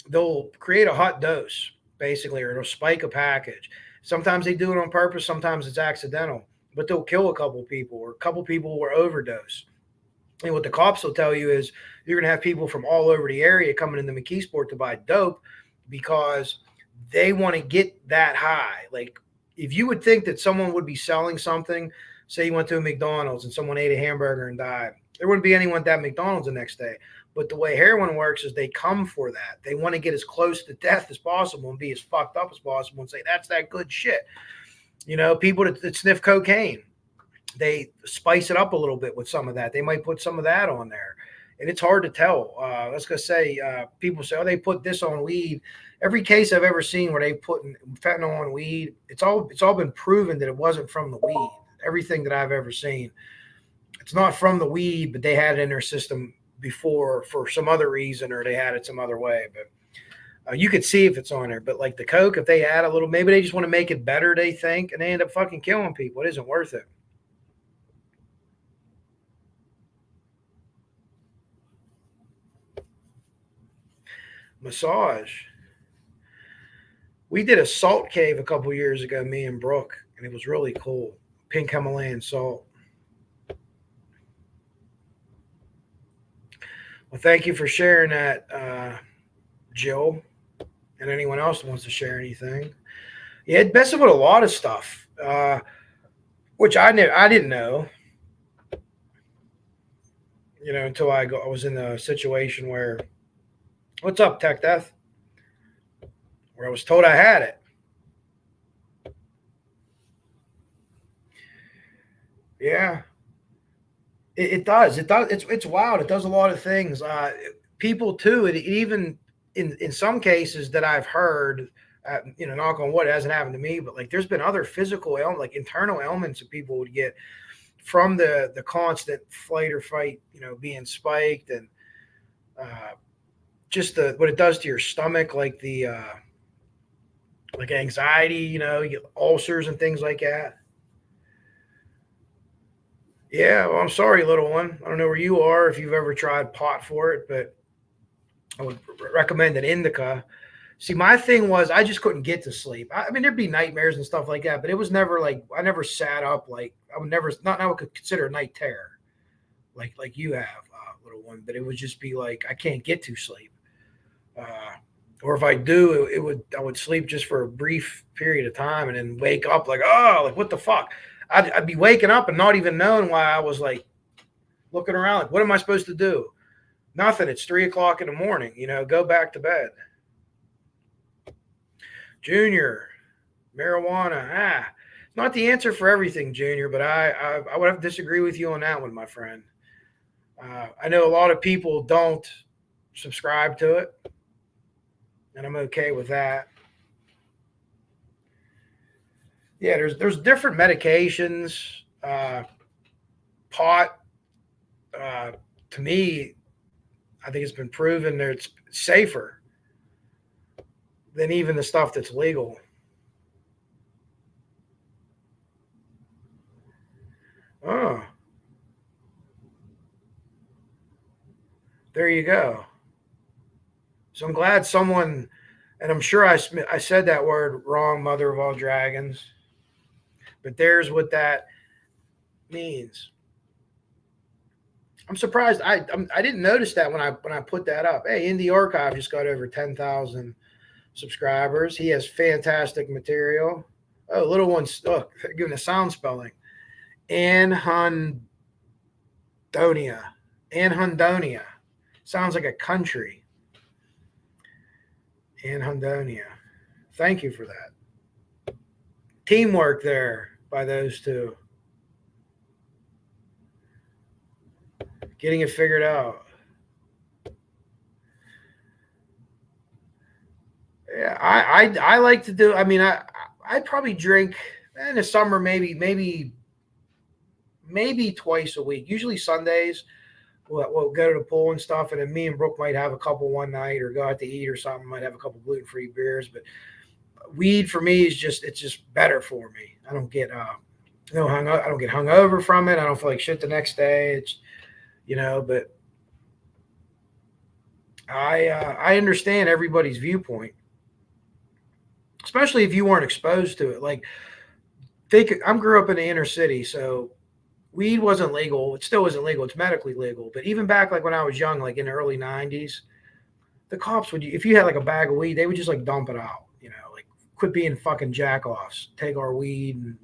they'll create a hot dose, basically, or it'll spike a package. Sometimes they do it on purpose. Sometimes it's accidental, but they'll kill a couple people, or a couple people will overdose. And what the cops will tell you is you're going to have people from all over the area coming into McKeesport to buy dope because they want to get that high. Like, if you would think that someone would be selling something, say you went to a McDonald's and someone ate a hamburger and died, there wouldn't be anyone at that McDonald's the next day. But the way heroin works is they come for that. They want to get as close to death as possible and be as fucked up as possible and say, that's that good shit. People that sniff cocaine, they spice it up a little bit with some of that. They might put some of that on there. And it's hard to tell. Let's go say people say, oh, they put this on weed. Every case I've ever seen where they put fentanyl on weed, it's all been proven that it wasn't from the weed. Everything that I've ever seen, it's not from the weed, but they had it in their system before for some other reason, or they had it some other way. You could see if it's on there, but like the Coke, if they add a little, maybe they just want to make it better, they think, and they end up fucking killing people. It isn't worth it. Massage. We did a salt cave a couple years ago, me and Brooke, and it was really cool. Pink Himalayan salt. Well, thank you for sharing that, Jill, and anyone else that wants to share anything. Yeah, it messes with a lot of stuff, which I didn't know, until I was in a situation where, what's up, Tech Death? Where I was told I had it. Yeah, it does. It does. It's wild. It does a lot of things. People too. It even in some cases that I've heard, knock on wood, it hasn't happened to me, but like there's been other physical ailments, like internal ailments that people would get from the constant flight or fight, being spiked, and just what it does to your stomach, like the like anxiety, you get ulcers and things like that. Yeah, well, I'm sorry, little one. I don't know where you are, if you've ever tried pot for it, but I would recommend an indica. See, my thing was I just couldn't get to sleep. I mean, there'd be nightmares and stuff like that, but it was never like I never sat up like I would never not I would consider a night terror, like you have, little one. But it would just be like I can't get to sleep, or if I do, I would sleep just for a brief period of time and then wake up like, oh, like what the fuck. I'd be waking up and not even knowing why. I was like looking around like, what am I supposed to do? Nothing. It's 3 o'clock in the morning. Go back to bed. Junior, marijuana. Not the answer for everything, Junior, but I would have to disagree with you on that one, my friend. I know a lot of people don't subscribe to it, and I'm okay with that. Yeah, there's different medications. Pot, to me, I think it's been proven that it's safer than even the stuff that's legal. Oh, there you go. So I'm glad someone, and I'm sure I said that word wrong, mother of all dragons, but there's what that means. I'm surprised. I didn't notice that when I put that up. Hey, Indie Archive just got over 10,000 subscribers. He has fantastic material. Oh, little one's giving a sound spelling. Anhedonia. Anhedonia. Sounds like a country. Anhedonia. Thank you for that. Teamwork there by those two. Getting it figured out. Yeah, I like to do. I mean, I probably drink in the summer, maybe twice a week. Usually Sundays, we'll go to the pool and stuff, and then me and Brooke might have a couple one night, or go out to eat or something. Might have a couple gluten-free beers, but weed for me is just better for me. I don't get I don't get hungover from it. I don't feel like shit the next day. It's but I understand everybody's viewpoint, especially if you weren't exposed to it. Like, I grew up in the inner city, so weed wasn't legal. It still isn't legal. It's medically legal. But even back like when I was young, like in the early 90s, the cops would, if you had like a bag of weed, they would just like dump it out, like quit being fucking jackoffs, take our weed and,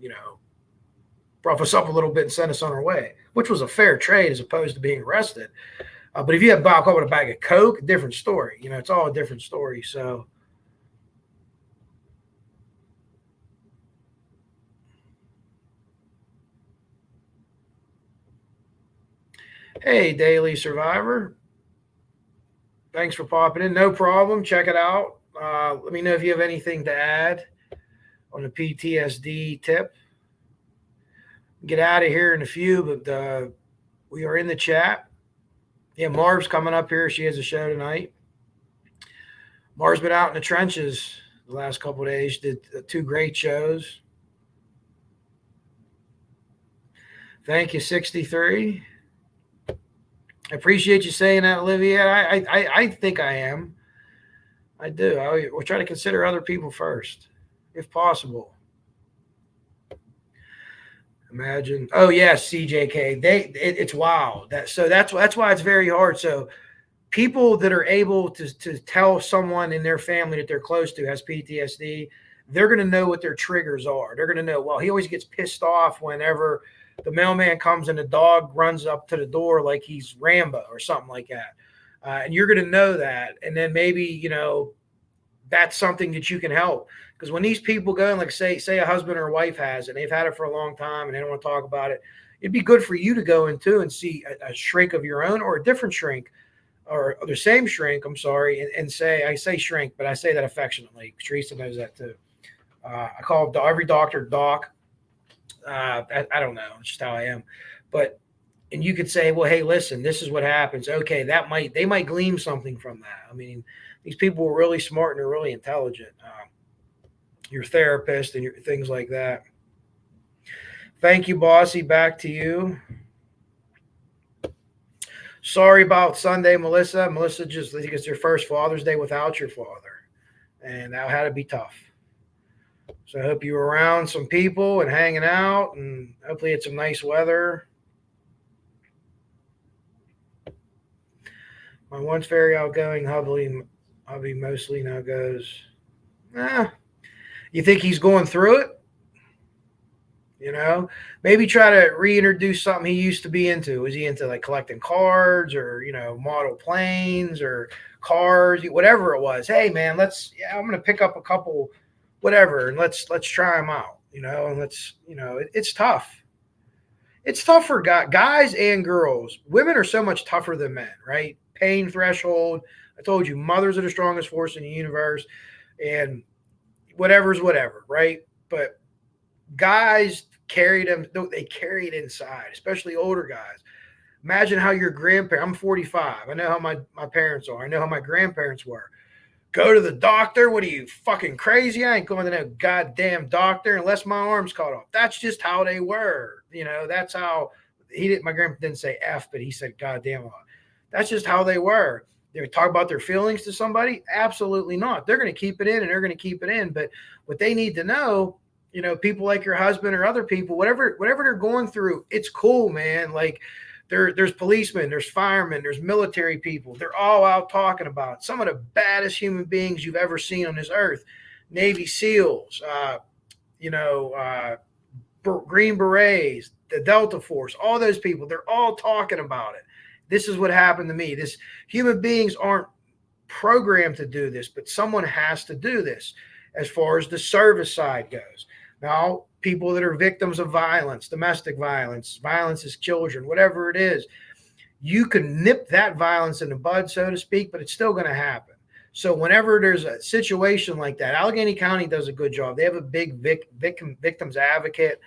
rough us up a little bit and send us on our way, which was a fair trade as opposed to being arrested. But if you had back up with a bag of Coke, different story. It's all a different story. So, hey, Daily Survivor. Thanks for popping in. No problem. Check it out. Let me know if you have anything to add on the PTSD tip. Get out of here in a few, but we are in the chat. Yeah, Marv's coming up here. She has a show tonight. Mars been out in the trenches the last couple of days. Did 2 great shows. Thank you, 63. I appreciate you saying that, Olivia. I think I am. I do. We'll try to consider other people first, if possible. Imagine. Oh yes, CJK. It's wild. That's why it's very hard. So people that are able to tell someone in their family that they're close to has PTSD, they're going to know what their triggers are. They're going to know, well, he always gets pissed off whenever the mailman comes and the dog runs up to the door like he's Rambo or something like that. And you're going to know that. And then maybe, that's something that you can help. Because when these people go and, like, say a husband or a wife has, and they've had it for a long time and they don't want to talk about it, it'd be good for you to go in too and see a shrink of your own or a different shrink or the same shrink, I'm sorry, and say, I say shrink, but I say that affectionately. Teresa knows that too. I call every doctor doc. I don't know. It's just how I am. And you could say, well, hey, listen, this is what happens. Okay, they might glean something from that. I mean, these people are really smart and they're really intelligent. Your therapist and things like that. Thank you, Bossy. Back to you. Sorry about Sunday, Melissa. Melissa, just I think it's your first Father's Day without your father, and that had to be tough. So I hope you were around some people and hanging out, and hopefully it's some nice weather. My once very outgoing hubby mostly now goes, you think he's going through it? Maybe try to reintroduce something he used to be into. Was he into like collecting cards or, model planes or cars, whatever it was? Hey man, I'm going to pick up a couple, whatever. And let's try them out, and it's tough. It's tough for guys and girls. Women are so much tougher than men, right? Pain threshold. I told you, mothers are the strongest force in the universe, and whatever's whatever, right? But guys carry it inside, especially older guys. Imagine how your grandparents, I'm 45. I know how my parents are. I know how my grandparents were. Go to the doctor. What are you, fucking crazy? I ain't going to no goddamn doctor unless my arm's cut off. That's just how they were. That's how my grandpa didn't say F, but he said goddamn a lot. That's just how they were. They would talk about their feelings to somebody? Absolutely not. They're going to keep it in and they're going to keep it in. But what they need to know, people like your husband or other people, whatever they're going through, it's cool, man. Like there's policemen, there's firemen, there's military people. They're all out talking about some of the baddest human beings you've ever seen on this earth. Navy SEALs, Green Berets, the Delta Force, all those people, they're all talking about it. This is what happened to me. Human beings aren't programmed to do this, but someone has to do this as far as the service side goes. Now, people that are victims of violence, domestic violence, violence as children, whatever it is, you can nip that violence in the bud, so to speak, but it's still going to happen. So whenever there's a situation like that, Allegheny County does a good job. They have a big victims advocate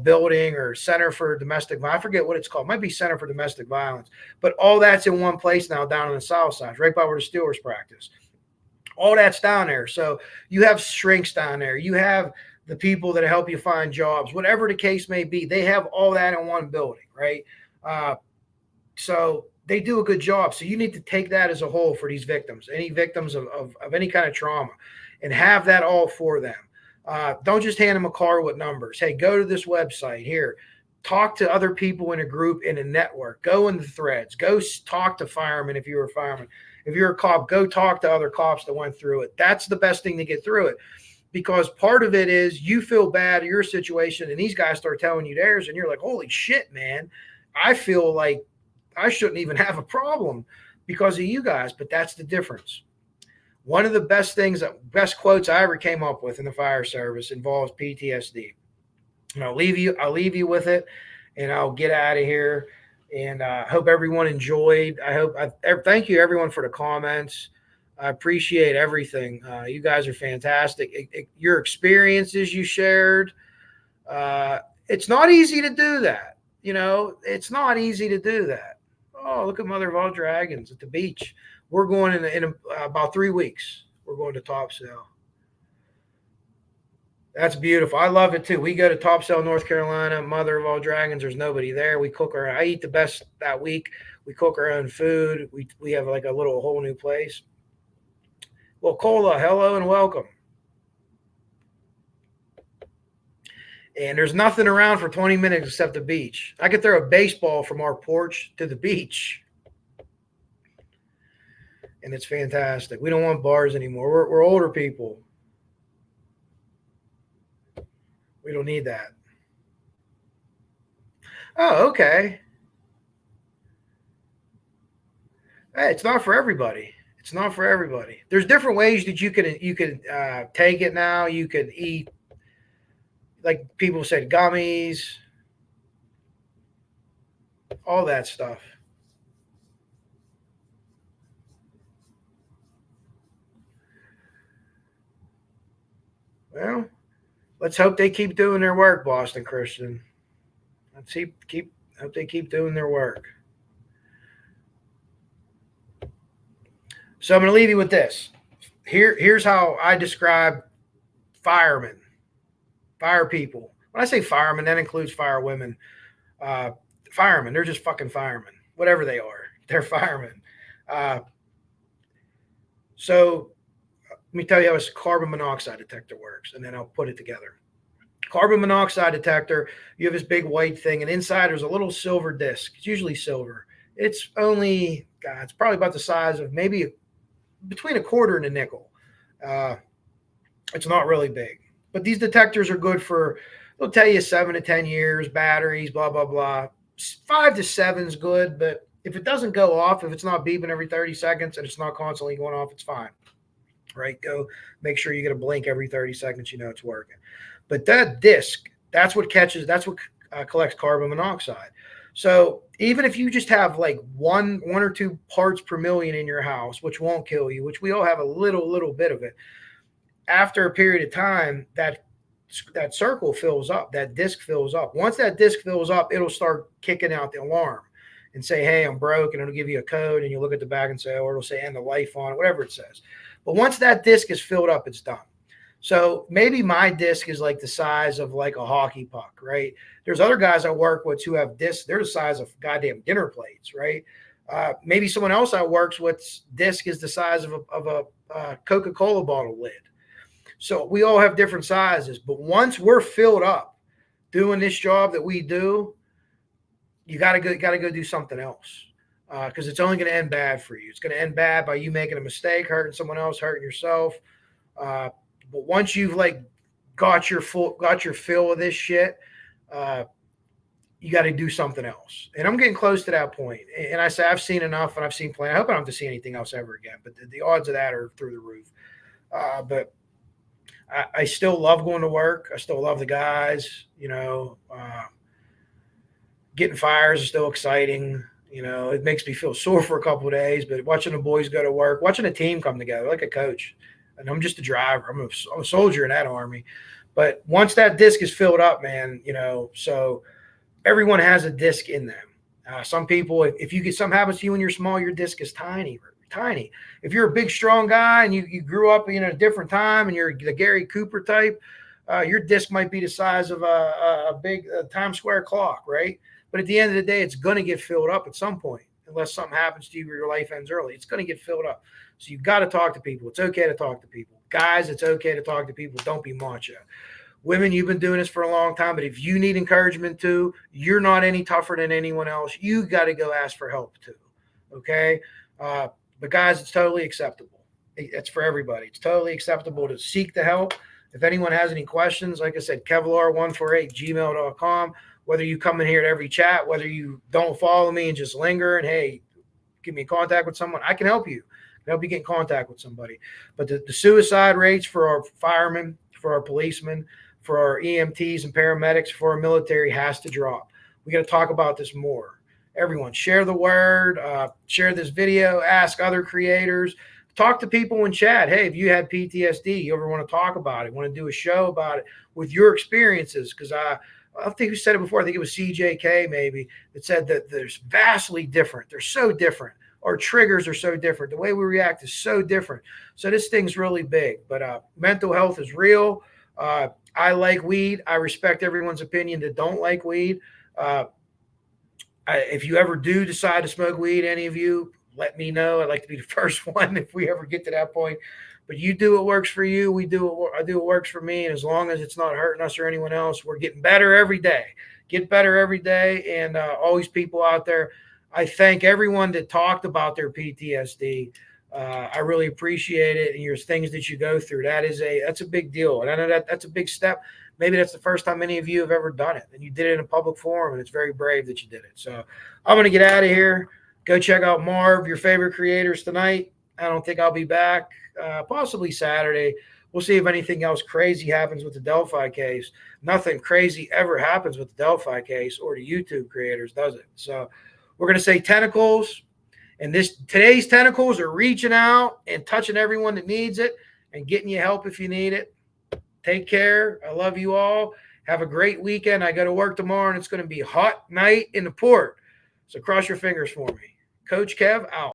building or Center for Domestic Violence. I forget what it's called. It might be Center for Domestic Violence. But all that's in one place now down on the south side, right by where the Steelers practice. All that's down there. So you have shrinks down there. You have the people that help you find jobs, whatever the case may be. They have all that in one building, right? So they do a good job. So you need to take that as a whole for these victims, any victims of any kind of trauma, and have that all for them. Don't just hand them a card with numbers. Hey, go to this website here. Talk to other people in a group, in a network. Go in the threads. Go talk to firemen if you're a fireman. If you're a cop, go talk to other cops that went through it. That's the best thing to get through it, because part of it is you feel bad in your situation and these guys start telling you theirs and you're like, holy shit, man. I feel like I shouldn't even have a problem because of you guys, but that's the difference. One of the best quotes I ever came up with in the fire service involves PTSD. And I'll leave you with it, and I'll get out of here. And I hope everyone enjoyed. Thank you everyone for the comments. I appreciate everything. You guys are fantastic. Your experiences you shared. It's not easy to do that. It's not easy to do that. Oh, look at Mother of all dragons at the beach. We're going in about 3 weeks. We're going to Topsail. That's beautiful. I love it too. We go to Topsail, North Carolina, mother of all dragons. There's nobody there. We cook I eat the best that week. We cook our own food. We have like a whole new place. Well, Cola, hello and welcome. And there's nothing around for 20 minutes except the beach. I could throw a baseball from our porch to the beach. And it's fantastic. We don't want bars anymore. We're older people. We don't need that. Oh, okay. Hey, it's not for everybody. It's not for everybody. There's different ways that you could take it now. You could eat, like people said, gummies, all that stuff. Well, let's hope they keep doing their work, Boston Christian. Let's hope they keep doing their work. So I'm going to leave you with this. Here's how I describe firemen, fire people. When I say firemen, that includes fire women. Firemen, they're just fucking firemen, whatever they are. They're firemen. So let me tell you how a carbon monoxide detector works, and then I'll put it together. Carbon monoxide detector, you have this big white thing, and inside there's a little silver disc. It's usually silver. It's only, it's probably about the size of maybe between a quarter and a nickel. It's not really big. But these detectors are good for, they'll tell you 7 to 10 years, batteries, blah, blah, blah. 5 to 7 is good, but if it doesn't go off, if it's not beeping every 30 seconds and it's not constantly going off, it's fine. Right? Go make sure you get a blink every 30 seconds, it's working. But that disc, that's what collects carbon monoxide. So even if you just have like one or two parts per million in your house, which won't kill you, which we all have a little bit of it, after a period of time, that circle fills up, that disc fills up. Once that disc fills up, it'll start kicking out the alarm and say, hey, I'm broke, and it'll give you a code, and you look at the back and say, or it'll say end the life on it, whatever it says. But once that disc is filled up, it's done. So maybe my disc is like the size of like a hockey puck, right? There's other guys I work with who have discs. They're the size of goddamn dinner plates, right? Maybe someone else I works with disc is the size of a Coca-Cola bottle lid. So we all have different sizes. But once we're filled up doing this job that we do, you got to go do something else. Because it's only going to end bad for you. It's going to end bad by you making a mistake, hurting someone else, hurting yourself. But once you've like got your fill of this shit, you got to do something else. And I'm getting close to that point. And I say I've seen enough, and I've seen plenty. I hope I don't have to see anything else ever again. But the odds of that are through the roof. But I still love going to work. I still love the guys. Getting fires is still exciting. It makes me feel sore for a couple of days, but watching the boys go to work, watching a team come together like a coach, and I'm just a driver. I'm a soldier in that army. But once that disc is filled up, man, so everyone has a disc in them. Some people, if you get something happens to you when you're small, your disc is tiny. If you're a big, strong guy and you grew up in a different time and you're the Gary Cooper type, your disc might be the size of a big Times Square clock, right? But at the end of the day, it's going to get filled up at some point, unless something happens to you or your life ends early. It's going to get filled up. So you've got to talk to people. It's okay to talk to people. Guys, it's okay to talk to people. Don't be macho. Women, you've been doing this for a long time, but if you need encouragement too, you're not any tougher than anyone else. You got to go ask for help too, okay? But guys, it's totally acceptable. It's for everybody. It's totally acceptable to seek the help. If anyone has any questions, like I said, Kevlar148gmail.com. Whether you come in here at every chat, whether you don't follow me and just linger and, hey, give me contact with someone, I can help you. I can help you get in contact with somebody. But the suicide rates for our firemen, for our policemen, for our EMTs and paramedics, for our military has to drop. We got to talk about this more. Everyone, share the word, share this video, ask other creators, talk to people in chat. Hey, if you had PTSD, you ever want to talk about it, want to do a show about it with your experiences, because I think who said it before. I think it was CJK maybe that said that there's vastly different. They're so different our triggers are so different. The way we react is so different. So this thing's really big. But mental health is real. I like weed. I respect everyone's opinion that don't like weed. Uh, if you ever do decide to smoke weed, any of you, let me know. I'd like to be the first one if we ever get to that point. But you do what works for you. I do what works for me. And as long as it's not hurting us or anyone else, we're getting better every day. Get better every day. And always people out there, I thank everyone that talked about their PTSD. I really appreciate it. And your things that you go through, that's a big deal. And I know that's a big step. Maybe that's the first time any of you have ever done it, and you did it in a public forum, and it's very brave that you did it. So I'm going to get out of here. Go check out Marv, your favorite creators tonight. I don't think I'll be back, possibly Saturday. We'll see if anything else crazy happens with the Delphi case. Nothing crazy ever happens with the Delphi case or the YouTube creators, does it? So we're going to say tentacles. And today's tentacles are reaching out and touching everyone that needs it and getting you help if you need it. Take care. I love you all. Have a great weekend. I go to work tomorrow, and it's going to be a hot night in the port. So cross your fingers for me. Coach Kev out.